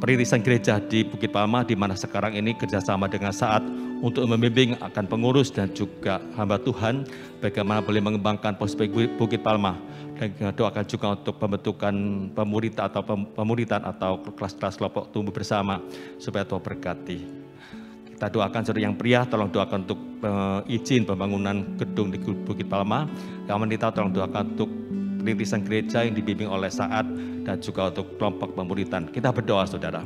peririsan gereja di Bukit Palma, di mana sekarang ini kerjasama dengan Saat untuk membimbing akan pengurus dan juga hamba Tuhan bagaimana boleh mengembangkan POSPI Bukit Palma. Dan doakan juga untuk pembentukan pemuritan atau kelas-kelas kelompok tumbuh bersama supaya Tuhan berkati. Kita doakan saudara yang pria, tolong doakan untuk izin pembangunan gedung di Bukit Palma. Yang wanita tolong doakan untuk perintisan gereja yang dibimbing oleh Saat dan juga untuk kelompok pemuritan. Kita berdoa saudara.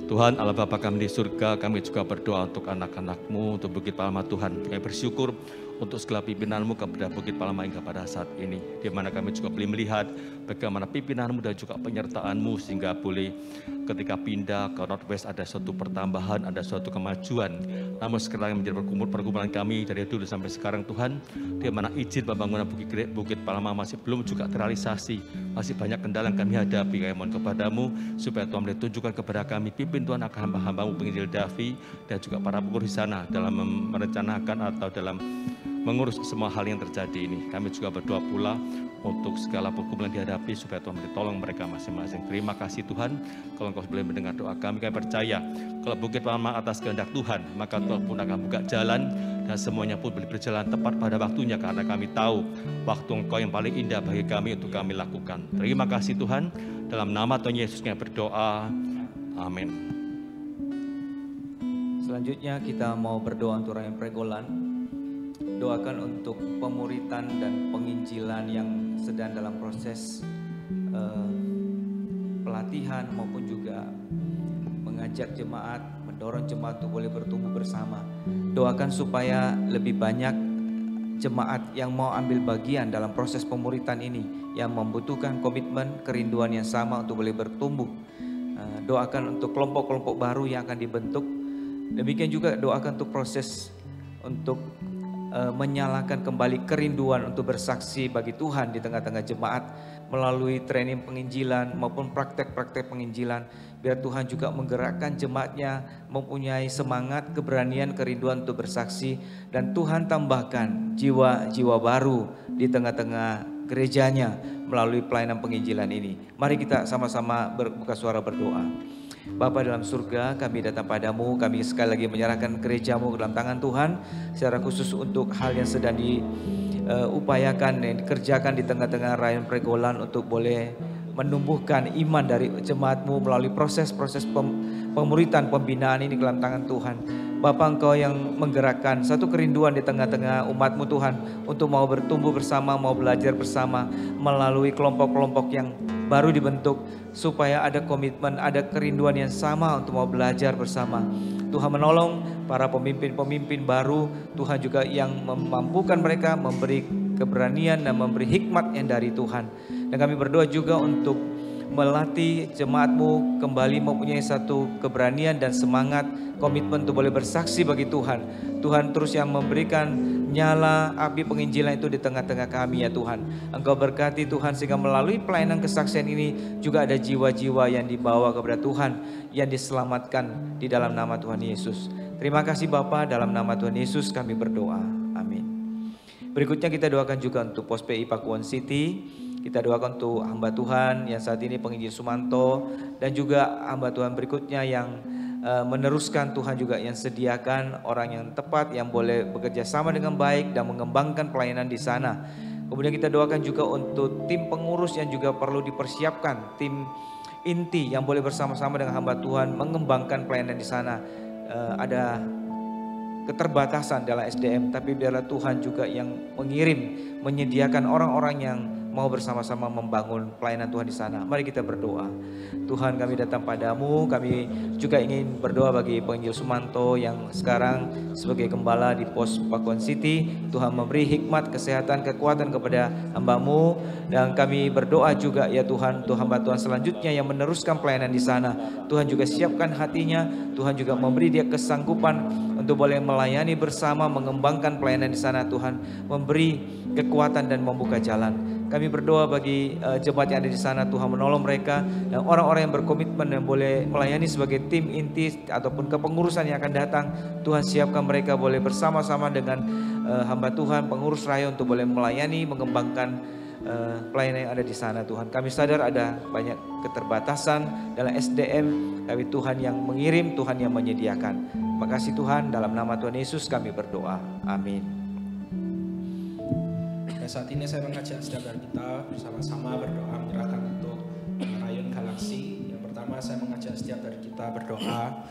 Tuhan Allah Bapa kami di surga, kami juga berdoa untuk anak-anak-Mu, untuk Bukit Palma Tuhan. Kami bersyukur untuk segala pimpinan-Mu kepada Bukit Palma hingga pada saat ini. Di mana kami juga boleh melihat bagaimana pimpinan-Mu dan juga penyertaan-Mu sehingga boleh ketika pindah ke Northwest ada suatu pertambahan, ada suatu kemajuan. Namun sekarang menjadi pergumulan kami dari dulu sampai sekarang Tuhan, di mana izin pembangunan Bukit Palma masih belum juga terrealisasi. Masih banyak kendala yang kami hadapi. Kami mohon kepada-Mu supaya Tuhan boleh tunjukkan kepada kami, pimpin Tuhan akan hamba-hamba-Mu penginjil Davi dan juga para pengurus di sana dalam merencanakan atau dalam mengurus semua hal yang terjadi ini. Kami juga berdoa pula untuk segala pergumulan dihadapi supaya Tuhan tolong mereka masing-masing. Terima kasih Tuhan, kalau Engkau boleh mendengar doa kami percaya kalau Bukit Palma atas kehendak Tuhan, maka Tuhan pun akan buka jalan dan semuanya pun boleh berjalan tepat pada waktunya, karena kami tahu waktu Engkau yang paling indah bagi kami untuk kami lakukan. Terima kasih Tuhan, dalam nama Tuhan Yesus kami berdoa. Amin. Selanjutnya kita mau berdoa untuk Rayon Pregolan. Doakan untuk pemuritan dan penginjilan yang sedang dalam proses pelatihan maupun juga mengajak jemaat, mendorong jemaat untuk boleh bertumbuh bersama. Doakan supaya lebih banyak jemaat yang mau ambil bagian dalam proses pemuritan ini, yang membutuhkan komitmen, kerinduan yang sama untuk boleh bertumbuh. Doakan untuk kelompok-kelompok baru yang akan dibentuk. Demikian juga doakan untuk proses untuk menyalakan kembali kerinduan untuk bersaksi bagi Tuhan di tengah-tengah jemaat melalui training penginjilan maupun praktek-praktek penginjilan. Biar Tuhan juga menggerakkan jemaatnya mempunyai semangat, keberanian, kerinduan untuk bersaksi, dan Tuhan tambahkan jiwa-jiwa baru di tengah-tengah gerejanya melalui pelayanan penginjilan ini. Mari kita sama-sama berbuka suara berdoa. Bapa dalam surga, kami datang padamu, kami sekali lagi menyerahkan gerejamu ke dalam tangan Tuhan, secara khusus untuk hal yang sedang diupayakan dan dikerjakan di tengah-tengah Rayon Pregolan untuk boleh menumbuhkan iman dari jemaatmu melalui proses-proses pemuritan, pembinaan ini ke dalam tangan Tuhan. Bapa, Engkau yang menggerakkan satu kerinduan di tengah-tengah umat-Mu Tuhan untuk mau bertumbuh bersama, mau belajar bersama melalui kelompok-kelompok yang baru dibentuk, supaya ada komitmen, ada kerinduan yang sama untuk mau belajar bersama. Tuhan menolong para pemimpin-pemimpin baru, Tuhan juga yang memampukan mereka, memberi keberanian dan memberi hikmat yang dari Tuhan. Dan kami berdoa juga untuk melatih jemaat-Mu kembali mempunyai satu keberanian dan semangat, komitmen untuk boleh bersaksi bagi Tuhan. Tuhan terus yang memberikan nyala api penginjilan itu di tengah-tengah kami ya Tuhan. Engkau berkati Tuhan sehingga melalui pelayanan kesaksian ini juga ada jiwa-jiwa yang dibawa kepada Tuhan, yang diselamatkan di dalam nama Tuhan Yesus. Terima kasih Bapa, dalam nama Tuhan Yesus kami berdoa. Amin. Berikutnya kita doakan juga untuk Pos PI Pakuwon City. Kita doakan untuk hamba Tuhan yang saat ini penginjil Sumanto, dan juga hamba Tuhan berikutnya yang meneruskan, Tuhan juga yang sediakan orang yang tepat yang boleh bekerja sama dengan baik dan mengembangkan pelayanan di sana. Kemudian kita doakan juga untuk tim pengurus yang juga perlu dipersiapkan, tim inti yang boleh bersama-sama dengan hamba Tuhan mengembangkan pelayanan di sana. Ada keterbatasan dalam SDM, tapi biarlah Tuhan juga yang mengirim, menyediakan orang-orang yang mau bersama-sama membangun pelayanan Tuhan di sana. Mari kita berdoa. Tuhan, kami datang padamu, kami juga ingin berdoa bagi penginjil Sumanto yang sekarang sebagai gembala di Pos Pakuwon City. Tuhan memberi hikmat, kesehatan, kekuatan kepada hamba-Mu, dan kami berdoa juga ya Tuhan, untuk hamba Tuhan selanjutnya yang meneruskan pelayanan di sana. Tuhan juga siapkan hatinya, Tuhan juga memberi dia kesanggupan untuk boleh melayani bersama, mengembangkan pelayanan di sana. Tuhan memberi kekuatan dan membuka jalan. Kami berdoa bagi jemaat yang ada di sana, Tuhan menolong mereka dan orang-orang yang berkomitmen yang boleh melayani sebagai tim inti ataupun kepengurusan yang akan datang. Tuhan siapkan mereka boleh bersama-sama dengan hamba Tuhan, pengurus rayon untuk boleh melayani, mengembangkan pelayanan yang ada di sana. Tuhan, kami sadar ada banyak keterbatasan dalam SDM, tapi Tuhan yang mengirim, Tuhan yang menyediakan. Terima kasih Tuhan, dalam nama Tuhan Yesus kami berdoa. Amin. Dan saat ini saya mengajak setiap dari kita bersama-sama berdoa menyerahkan untuk Rayon Galaksi. Yang pertama saya mengajak setiap dari kita berdoa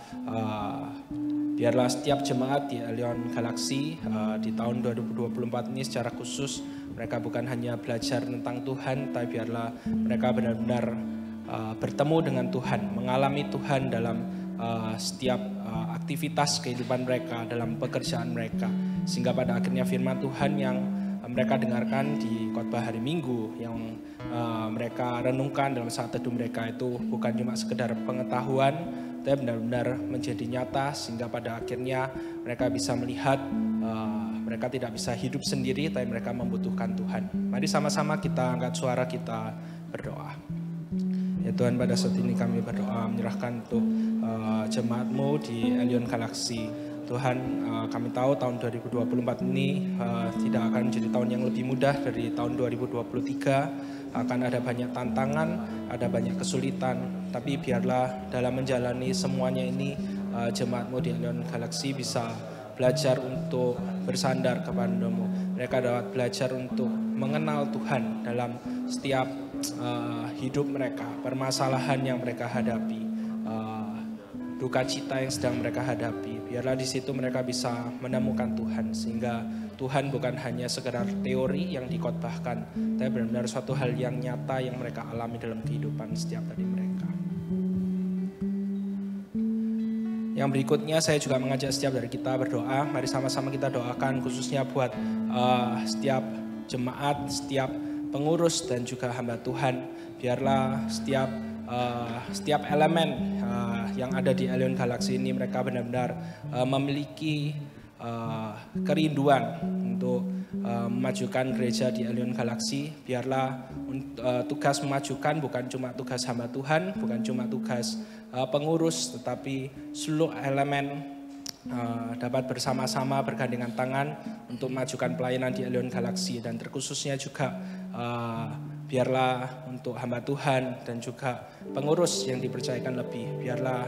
biarlah setiap jemaat di Elion Galaxy di tahun 2024 ini secara khusus mereka bukan hanya belajar tentang Tuhan, tapi biarlah mereka benar-benar bertemu dengan Tuhan, mengalami Tuhan dalam setiap aktivitas kehidupan mereka, dalam pekerjaan mereka, sehingga pada akhirnya firman Tuhan yang mereka dengarkan di khotbah hari Minggu, yang mereka renungkan dalam saat teduh mereka itu bukan cuma sekedar pengetahuan, tapi benar-benar menjadi nyata, sehingga pada akhirnya mereka bisa melihat mereka tidak bisa hidup sendiri, tapi mereka membutuhkan Tuhan. Mari sama-sama kita angkat suara, kita berdoa. Ya Tuhan, pada saat ini kami berdoa menyerahkan untuk jemaat-Mu di Elion Galaxy. Tuhan, kami tahu tahun 2024 ini tidak akan menjadi tahun yang lebih mudah dari tahun 2023. Akan ada banyak tantangan, ada banyak kesulitan, tapi biarlah dalam menjalani semuanya ini jemaat-Mu di Elion Galaxy bisa belajar untuk bersandar kepada-Mu. Mereka dapat belajar untuk mengenal Tuhan dalam setiap hidup mereka, permasalahan yang mereka hadapi, duka cita yang sedang mereka hadapi. Biarlah di situ mereka bisa menemukan Tuhan, sehingga Tuhan bukan hanya sekedar teori yang dikhotbahkan, tapi benar-benar suatu hal yang nyata yang mereka alami dalam kehidupan setiap hari mereka. Yang berikutnya saya juga mengajak setiap dari kita berdoa. Mari sama-sama kita doakan khususnya buat setiap jemaat, setiap pengurus dan juga hamba Tuhan. Biarlah setiap elemen yang ada di Elion Galaxy ini mereka benar-benar memiliki kerinduan untuk memajukan gereja di Elion Galaxy. Biarlah tugas memajukan bukan cuma tugas hamba Tuhan, bukan cuma tugas pengurus, tetapi seluruh elemen dapat bersama-sama bergandengan tangan untuk memajukan pelayanan di Elion Galaxy, dan terkhususnya juga biarlah untuk hamba Tuhan dan juga pengurus yang dipercayakan lebih, biarlah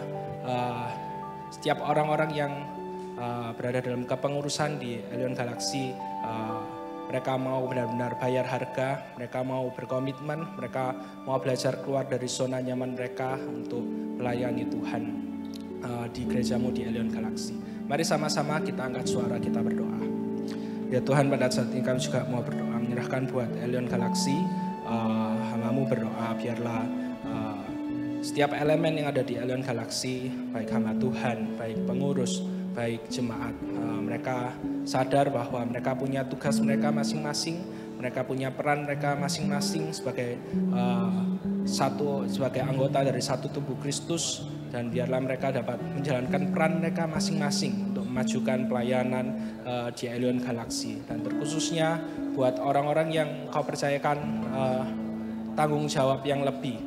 setiap orang-orang yang berada dalam kepengurusan di Elion Galaxy mereka mau benar-benar bayar harga, mereka mau berkomitmen, mereka mau belajar keluar dari zona nyaman mereka untuk melayani Tuhan di gereja-Mu di Elion Galaxy. Mari sama-sama kita angkat suara, kita berdoa. Ya Tuhan, pada saat ini kami juga mau berdoa menyerahkan buat Elion Galaxy. Hamba-Mu berdoa biarlah setiap elemen yang ada di Elion Galaxy, baik hamba Tuhan, baik pengurus, baik jemaat, mereka sadar bahwa mereka punya tugas mereka masing-masing, mereka punya peran mereka masing-masing sebagai sebagai anggota dari satu tubuh Kristus, dan biarlah mereka dapat menjalankan peran mereka masing-masing untuk memajukan pelayanan di Elion Galaxy, dan terkhususnya buat orang-orang yang Kau percayakan tanggung jawab yang lebih,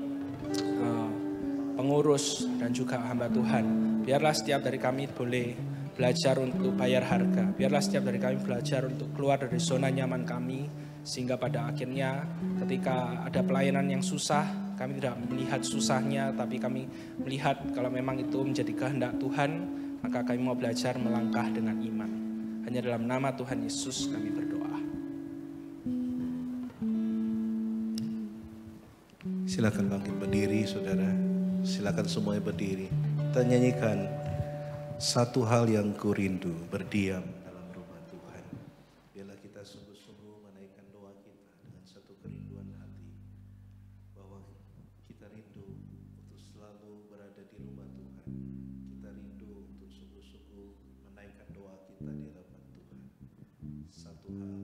pengurus dan juga hamba Tuhan. Biarlah setiap dari kami boleh belajar untuk bayar harga. Biarlah setiap dari kami belajar untuk keluar dari zona nyaman kami, sehingga pada akhirnya ketika ada pelayanan yang susah, kami tidak melihat susahnya, tapi kami melihat kalau memang itu menjadi kehendak Tuhan, maka kami mau belajar melangkah dengan iman. Hanya dalam nama Tuhan Yesus kami berdoa. Silakan bangkit berdiri, saudara. Silakan semuanya berdiri. Kita nyanyikan satu hal yang ku rindu, berdiam dalam rumah Tuhan. Biarlah kita sungguh-sungguh menaikkan doa kita dengan satu kerinduan hati, bahwa kita rindu untuk selalu berada di rumah Tuhan. Kita rindu untuk sungguh-sungguh menaikkan doa kita di hadapan Tuhan. Satu hal.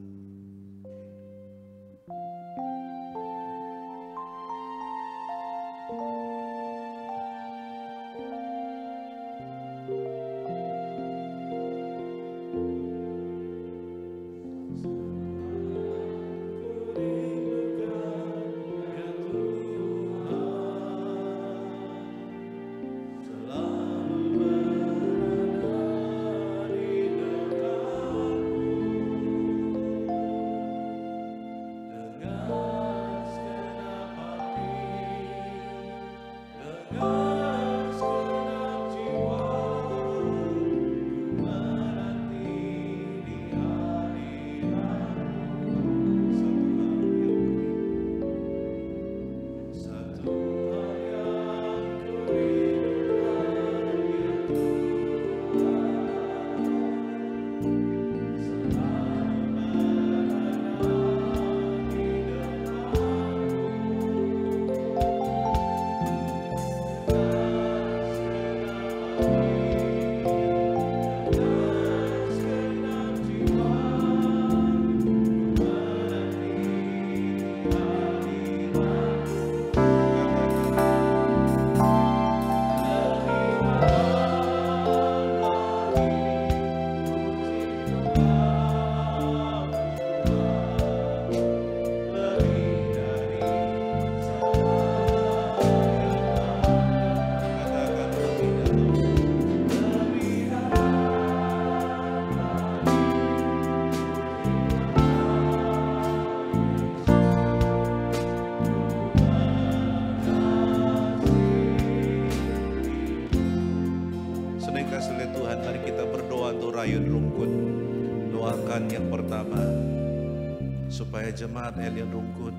supaya jemaat Elion Rungkut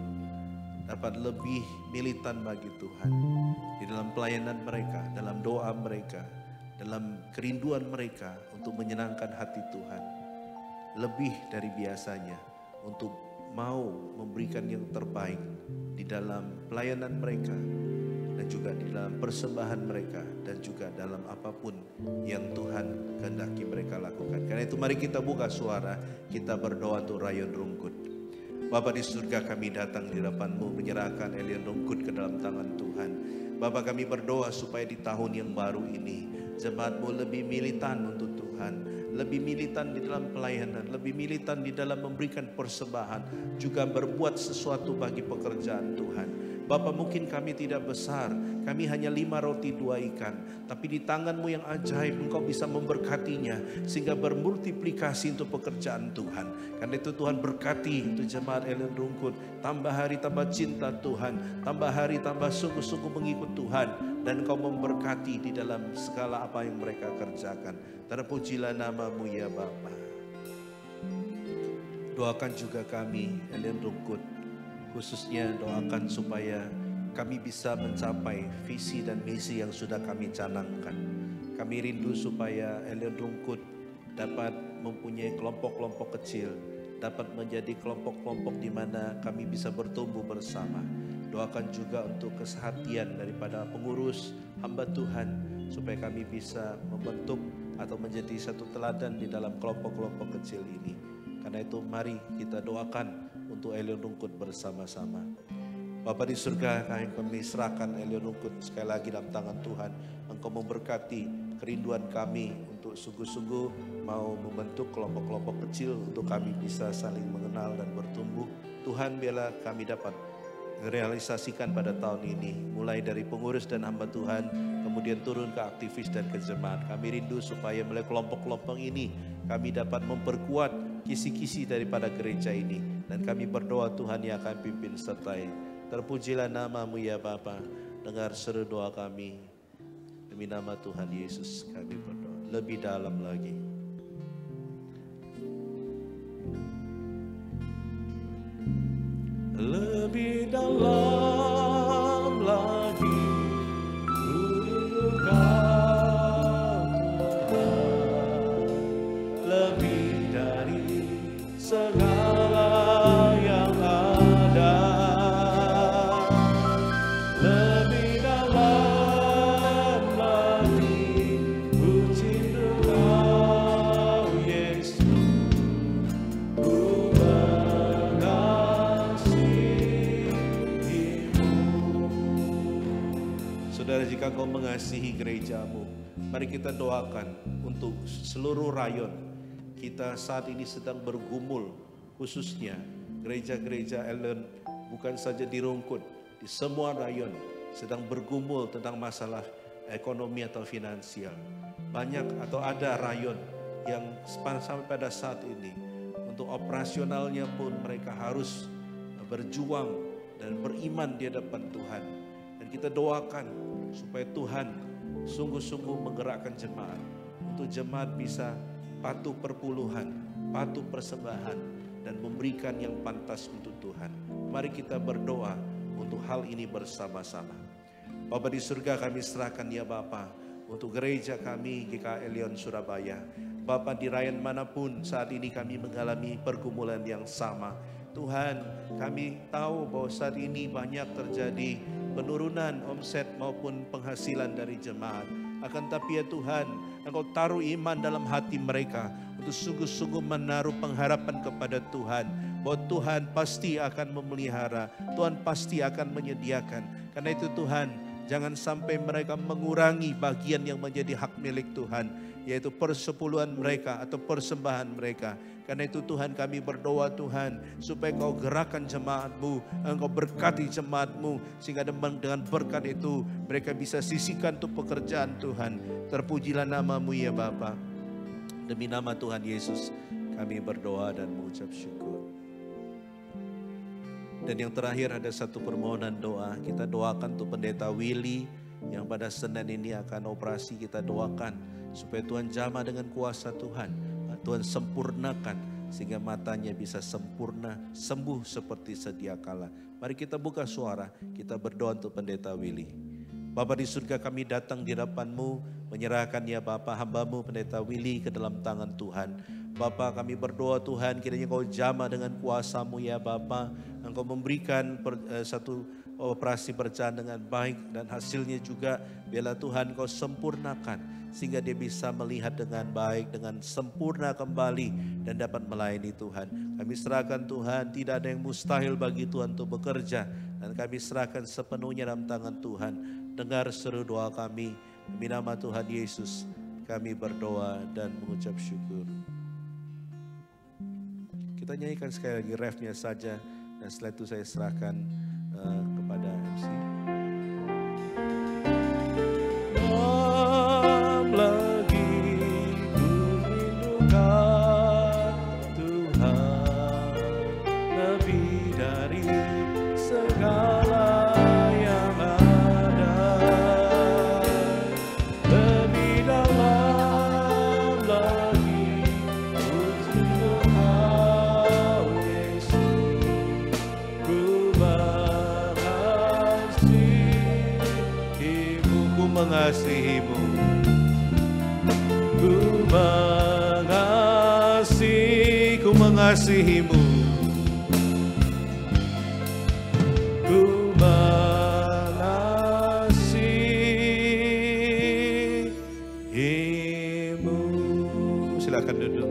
dapat lebih militan bagi Tuhan di dalam pelayanan mereka, dalam doa mereka, dalam kerinduan mereka untuk menyenangkan hati Tuhan, lebih dari biasanya untuk mau memberikan yang terbaik di dalam pelayanan mereka dan juga di dalam persembahan mereka dan juga dalam apapun yang Tuhan kehendaki mereka lakukan. Karena itu mari kita buka suara, kita berdoa untuk Rayon Rungkut. Bapa di surga, kami datang di hadapan-Mu menyerahkan Elion Rungkut ke dalam tangan Tuhan. Bapa, kami berdoa supaya di tahun yang baru ini jemaat-Mu lebih militan untuk Tuhan, lebih militan di dalam pelayanan, lebih militan di dalam memberikan persembahan, juga berbuat sesuatu bagi pekerjaan Tuhan. Bapa, mungkin kami tidak besar, kami hanya 5 roti 2 ikan, tapi di tangan-Mu yang ajaib Engkau bisa memberkatinya sehingga bermultiplikasi untuk pekerjaan Tuhan. Karena itu Tuhan berkati untuk jemaat Elion Rungkut, tambah hari tambah cinta Tuhan, tambah hari tambah sungguh-sungguh mengikut Tuhan, dan Engkau memberkati di dalam segala apa yang mereka kerjakan. Terpujilah nama-Mu ya Bapa. Doakan juga kami Elion Rungkut, khususnya doakan supaya kami bisa mencapai visi dan misi yang sudah kami canangkan. Kami rindu supaya Elion Rungkut dapat mempunyai kelompok-kelompok kecil, dapat menjadi kelompok-kelompok di mana kami bisa bertumbuh bersama. Doakan juga untuk kesehatian daripada pengurus hamba Tuhan, supaya kami bisa membentuk atau menjadi satu teladan di dalam kelompok-kelompok kecil ini. Karena itu mari kita doakan untuk Elion Rungkut bersama-sama. Bapa di surga, kami serahkan Elion Rungkut sekali lagi dalam tangan Tuhan. Engkau memberkati kerinduan kami untuk sungguh-sungguh mau membentuk kelompok-kelompok kecil untuk kami bisa saling mengenal dan bertumbuh. Tuhan, biarlah kami dapat realisasikan pada tahun ini, mulai dari pengurus dan hamba Tuhan, kemudian turun ke aktivis dan ke jemaat. Kami rindu supaya melalui kelompok-kelompok ini kami dapat memperkuat kisi-kisi daripada gereja ini, dan kami berdoa Tuhan yang akan pimpin sertai. Terpujilah nama-Mu ya Bapa, dengar seru doa kami. Demi nama Tuhan Yesus kami berdoa. Lebih dalam lagi. Lebih dalam lagi, lebih dari segala yang ada, lebih dalam lagi, puji Engkau Yesus, ku mengasihi-Mu. Saudara, jika Kau mengasihi gereja-Mu, mari kita doakan untuk seluruh rayon. Kita saat ini sedang bergumul, khususnya gereja-gereja Elion, bukan saja di Rungkut, di semua rayon sedang bergumul tentang masalah ekonomi atau finansial. Banyak atau ada rayon yang sampai pada saat ini untuk operasionalnya pun mereka harus berjuang dan beriman di hadapan Tuhan. Dan kita doakan supaya Tuhan sungguh-sungguh menggerakkan jemaat, untuk jemaat bisa patuh perpuluhan, patuh persembahan, dan memberikan yang pantas untuk Tuhan. Mari kita berdoa untuk hal ini bersama-sama. Bapa di surga, kami serahkan ya Bapa untuk gereja kami GKI Elion Surabaya. Bapa, di rayon manapun saat ini kami mengalami pergumulan yang sama. Tuhan, kami tahu bahwa saat ini banyak terjadi penurunan omset maupun penghasilan dari jemaat. Akan tapi ya Tuhan, Engkau taruh iman dalam hati mereka untuk sungguh-sungguh menaruh pengharapan kepada Tuhan, bahwa Tuhan pasti akan memelihara, Tuhan pasti akan menyediakan. Karena itu Tuhan, Jangan sampai mereka mengurangi bagian yang menjadi hak milik Tuhan, yaitu persepuluhan mereka atau persembahan mereka. Karena itu Tuhan, kami berdoa Tuhan, supaya Engkau gerakkan jemaat-Mu, Engkau berkati jemaat-Mu, sehingga dengan berkat itu mereka bisa sisihkan untuk pekerjaan Tuhan. Terpujilah nama-Mu ya Bapa. Demi nama Tuhan Yesus kami berdoa dan mengucap syukur. Dan yang terakhir ada satu permohonan doa. Kita doakan untuk Pendeta Willy yang pada Senin ini akan operasi. Kita doakan supaya Tuhan jamah dengan kuasa Tuhan. Tuhan sempurnakan sehingga matanya bisa sempurna sembuh seperti sedia kala. Mari kita buka suara, kita berdoa untuk Pendeta Willy. Bapa di surga, kami datang di hadapan-Mu, menyerahkan ya Bapa hamba-Mu Pendeta Willy ke dalam tangan Tuhan. Bapa, kami berdoa Tuhan, kiranya Engkau jamah dengan kuasa-Mu ya Bapa. Engkau memberikan satu operasi berjalan dengan baik, dan hasilnya juga biarlah Tuhan Engkau sempurnakan sehingga dia bisa melihat dengan baik, dengan sempurna kembali dan dapat melayani Tuhan. Kami serahkan Tuhan, tidak ada yang mustahil bagi Tuhan untuk bekerja, dan kami serahkan sepenuhnya dalam tangan Tuhan. Dengar seru doa kami, demi nama Tuhan Yesus kami berdoa dan mengucap syukur. Kita nyanyikan sekali lagi refnya saja, dan setelah itu saya serahkan kepada MC. Lagi ku rindukan Tuhan lebih dari segala yang ada, lebih dalam lagi ku rindukan Yesus, ku mengasihimu, ku mengasihimu, ku mengasihimu. Silakan duduk.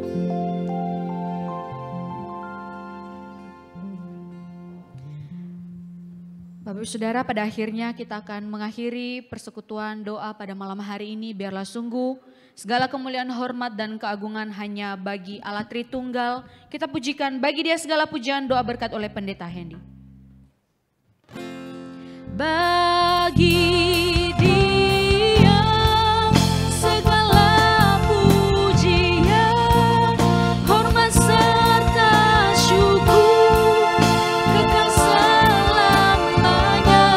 Bapak Saudara, pada akhirnya kita akan mengakhiri persekutuan doa pada malam hari ini. Biarlah sungguh segala kemuliaan, hormat, dan keagungan hanya bagi Allah Tritunggal. Kita pujikan bagi Dia segala pujian, doa berkat oleh Pendeta Hendy. Bagi Dia segala pujian, hormat serta syukur, kekal selamanya.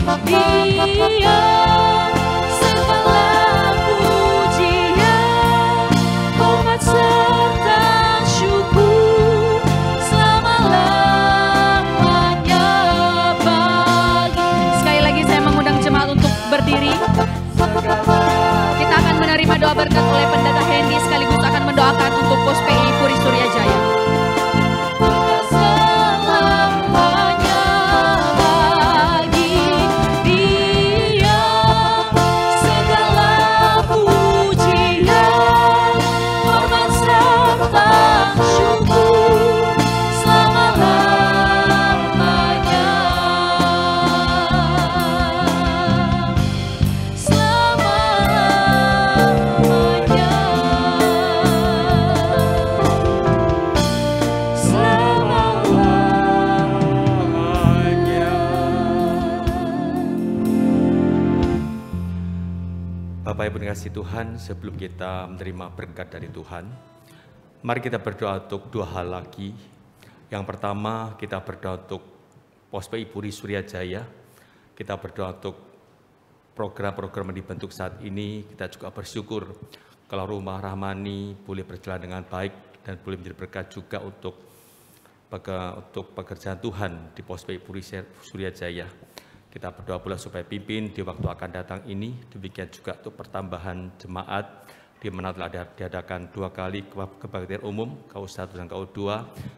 Bagi Dia berdiri. Kita akan menerima doa berkat oleh Pendeta Hendy, sekaligus akan mendoakan untuk Pos PI Puri Surya Jaya. Bapak Ibu dikasihi Tuhan, sebelum kita menerima berkat dari Tuhan, mari kita berdoa untuk dua hal lagi. Yang pertama, kita berdoa untuk Pos PI Puri Surya Jaya. Kita berdoa untuk program-program yang dibentuk saat ini. Kita juga bersyukur kalau Rumah Rahmani boleh berjalan dengan baik dan boleh menjadi berkat juga untuk pekerjaan Tuhan di Pos PI Puri Surya Jaya. Kita berdoa pula supaya pimpin di waktu akan datang ini, demikian juga untuk pertambahan jemaat, di mana telah diadakan 2 kali kebaktian umum, KU1 dan KU2,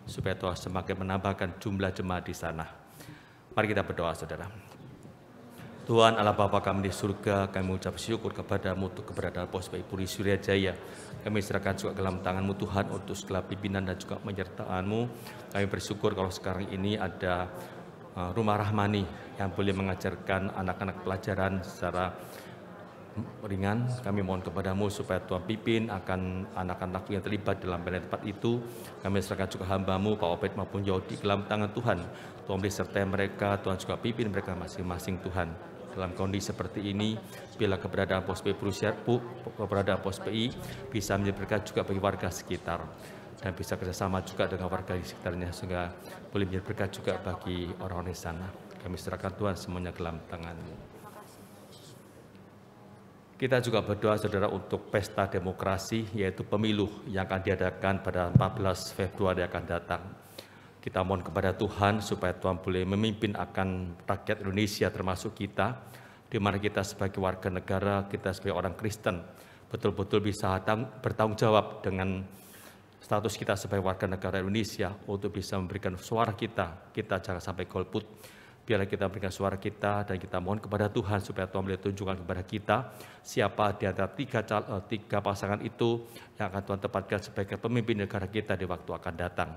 supaya Tuhan semakin menambahkan jumlah jemaat di sana. Mari kita berdoa, saudara. Tuhan Allah Bapa kami di surga, kami mengucap syukur kepadamu untuk keberadaan Pos PI Puri Surya Jaya. Kami serahkan juga dalam tangan-Mu Tuhan untuk segala pimpinan dan juga penyertaan-Mu. Kami bersyukur kalau sekarang ini ada Rumah Rahmani yang boleh mengajarkan anak-anak pelajaran secara ringan. Kami mohon kepadamu supaya Tuhan pimpin akan anak-anak yang terlibat dalam pelayanan tempat itu. Kami serahkan juga hamba-Mu, Pak Obed maupun Yodi, ke dalam tangan Tuhan. Tuhan besertai mereka, Tuhan juga pimpin mereka masing-masing Tuhan. Dalam kondisi seperti ini, bila keberadaan pos PI keberadaan pos PI bisa menjadi berkat juga bagi warga sekitar. Dan bisa kerjasama juga dengan warga di sekitarnya, sehingga boleh menjadi berkat juga bagi orang-orang di sana. Kami serahkan Tuhan semuanya ke dalam tangan-Mu. Kita juga berdoa saudara untuk pesta demokrasi, yaitu pemilu yang akan diadakan pada 14 Februari akan datang. Kita mohon kepada Tuhan supaya Tuhan boleh memimpin akan rakyat Indonesia termasuk kita, di mana kita sebagai warga negara, kita sebagai orang Kristen, betul-betul bisa bertanggung jawab dengan status kita sebagai warga negara Indonesia untuk bisa memberikan suara kita jangan sampai golput. Biarlah kita memberikan suara kita dan kita mohon kepada Tuhan supaya Tuhan boleh tunjukkan kepada kita siapa di antara tiga pasangan itu yang akan Tuhan tempatkan sebagai pemimpin negara kita di waktu akan datang.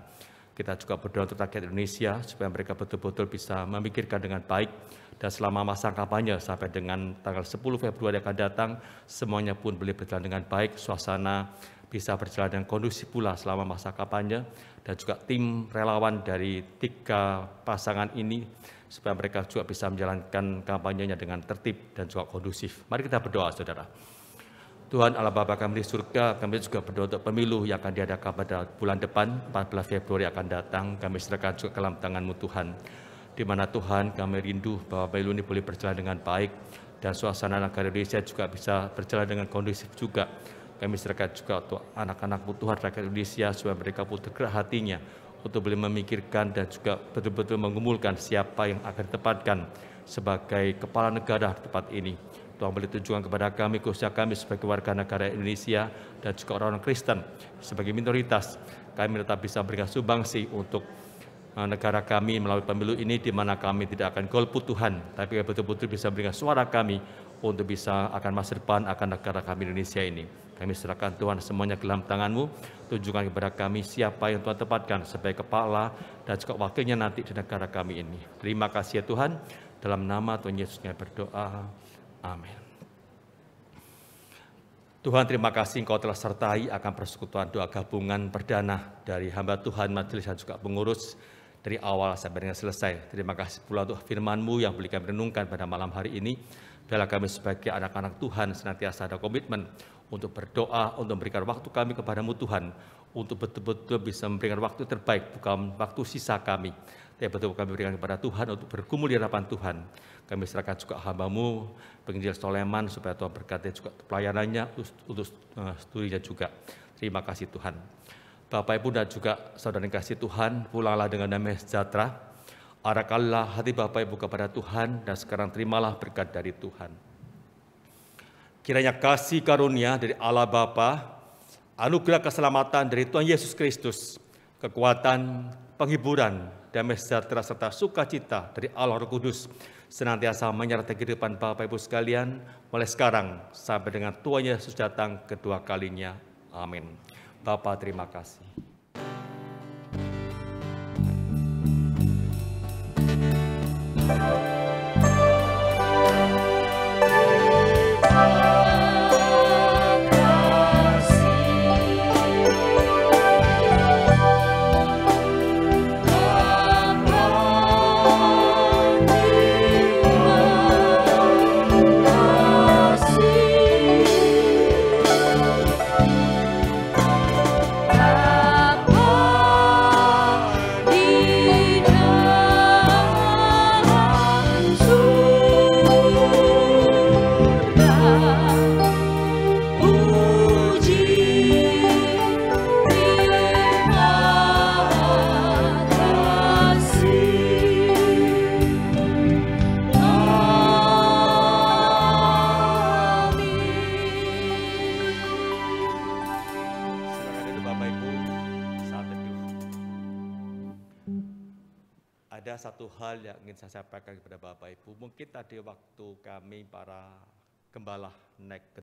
Kita juga berdoa untuk rakyat Indonesia supaya mereka betul-betul bisa memikirkan dengan baik dan selama masa kampanye sampai dengan tanggal 10 Februari akan datang, semuanya pun boleh berjalan dengan baik, suasana bisa berjalan dengan kondusif pula selama masa kampanye, dan juga tim relawan dari tiga pasangan ini supaya mereka juga bisa menjalankan kampanyenya dengan tertib dan juga kondusif. Mari kita berdoa, saudara. Tuhan Allah Bapa kami di surga, kami juga berdoa untuk pemilu yang akan diadakan pada bulan depan, 14 Februari akan datang. Kami serahkan juga ke dalam tangan-Mu Tuhan, di mana Tuhan kami rindu bahwa pemilu ini boleh berjalan dengan baik, dan suasana negara Indonesia juga bisa berjalan dengan kondusif juga. Kami serahkan juga untuk anak-anak-Mu Tuhan, rakyat Indonesia, supaya mereka pun tergerak hatinya untuk boleh memikirkan dan juga betul-betul mengumpulkan siapa yang akan ditempatkan sebagai kepala negara di tempat ini. Tuhan boleh tunjukkan kepada kami, khususnya kami sebagai warga negara Indonesia dan juga orang-orang Kristen sebagai minoritas, kami tetap bisa memberikan sumbangsi untuk negara kami melalui pemilu ini, di mana kami tidak akan golput Tuhan, tapi betul-betul bisa memberikan suara kami untuk bisa akan masa depan akan negara kami Indonesia ini. Kami serahkan Tuhan semuanya ke dalam tangan-Mu, tunjukkan kepada kami siapa yang Tuhan tempatkan sebagai kepala dan juga wakilnya nanti di negara kami ini. Terima kasih ya Tuhan, dalam nama Tuhan Yesus kami berdoa. Amin. Tuhan, terima kasih Engkau telah sertai akan persekutuan doa gabungan perdana dari hamba Tuhan, majelis dan juga pengurus dari awal sampai dengan selesai. Terima kasih pula untuk firman-Mu yang boleh kami renungkan pada malam hari ini. Biarlah kami sebagai anak-anak Tuhan senantiasa ada komitmen untuk berdoa, untuk memberikan waktu kami kepada-Mu Tuhan, untuk betul-betul bisa memberikan waktu terbaik, bukan waktu sisa kami, tapi betul kami berikan kepada Tuhan untuk bergumul di hadapan Tuhan. Kami serahkan juga hamba-Mu, Penginjil Soleman, supaya Tuhan berkati juga pelayanannya, untuk studinya juga. Terima kasih Tuhan. Bapak, Ibu, dan juga saudara yang kasih Tuhan, pulanglah dengan damai sejahtera. Arahkanlah hati Bapak Ibu kepada Tuhan, dan sekarang terimalah berkat dari Tuhan. Kiranya kasih karunia dari Allah Bapa, anugerah keselamatan dari Tuhan Yesus Kristus, kekuatan, penghiburan, damai sejahtera serta sukacita dari Allah Roh Kudus senantiasa menyertai kehidupan Bapak Ibu sekalian, mulai sekarang sampai dengan Tuhan Yesus datang kedua kalinya. Amin. Bapa, terima kasih. Ada satu hal yang ingin saya sampaikan kepada Bapak Ibu. Mungkin tadi waktu kami para gembala naik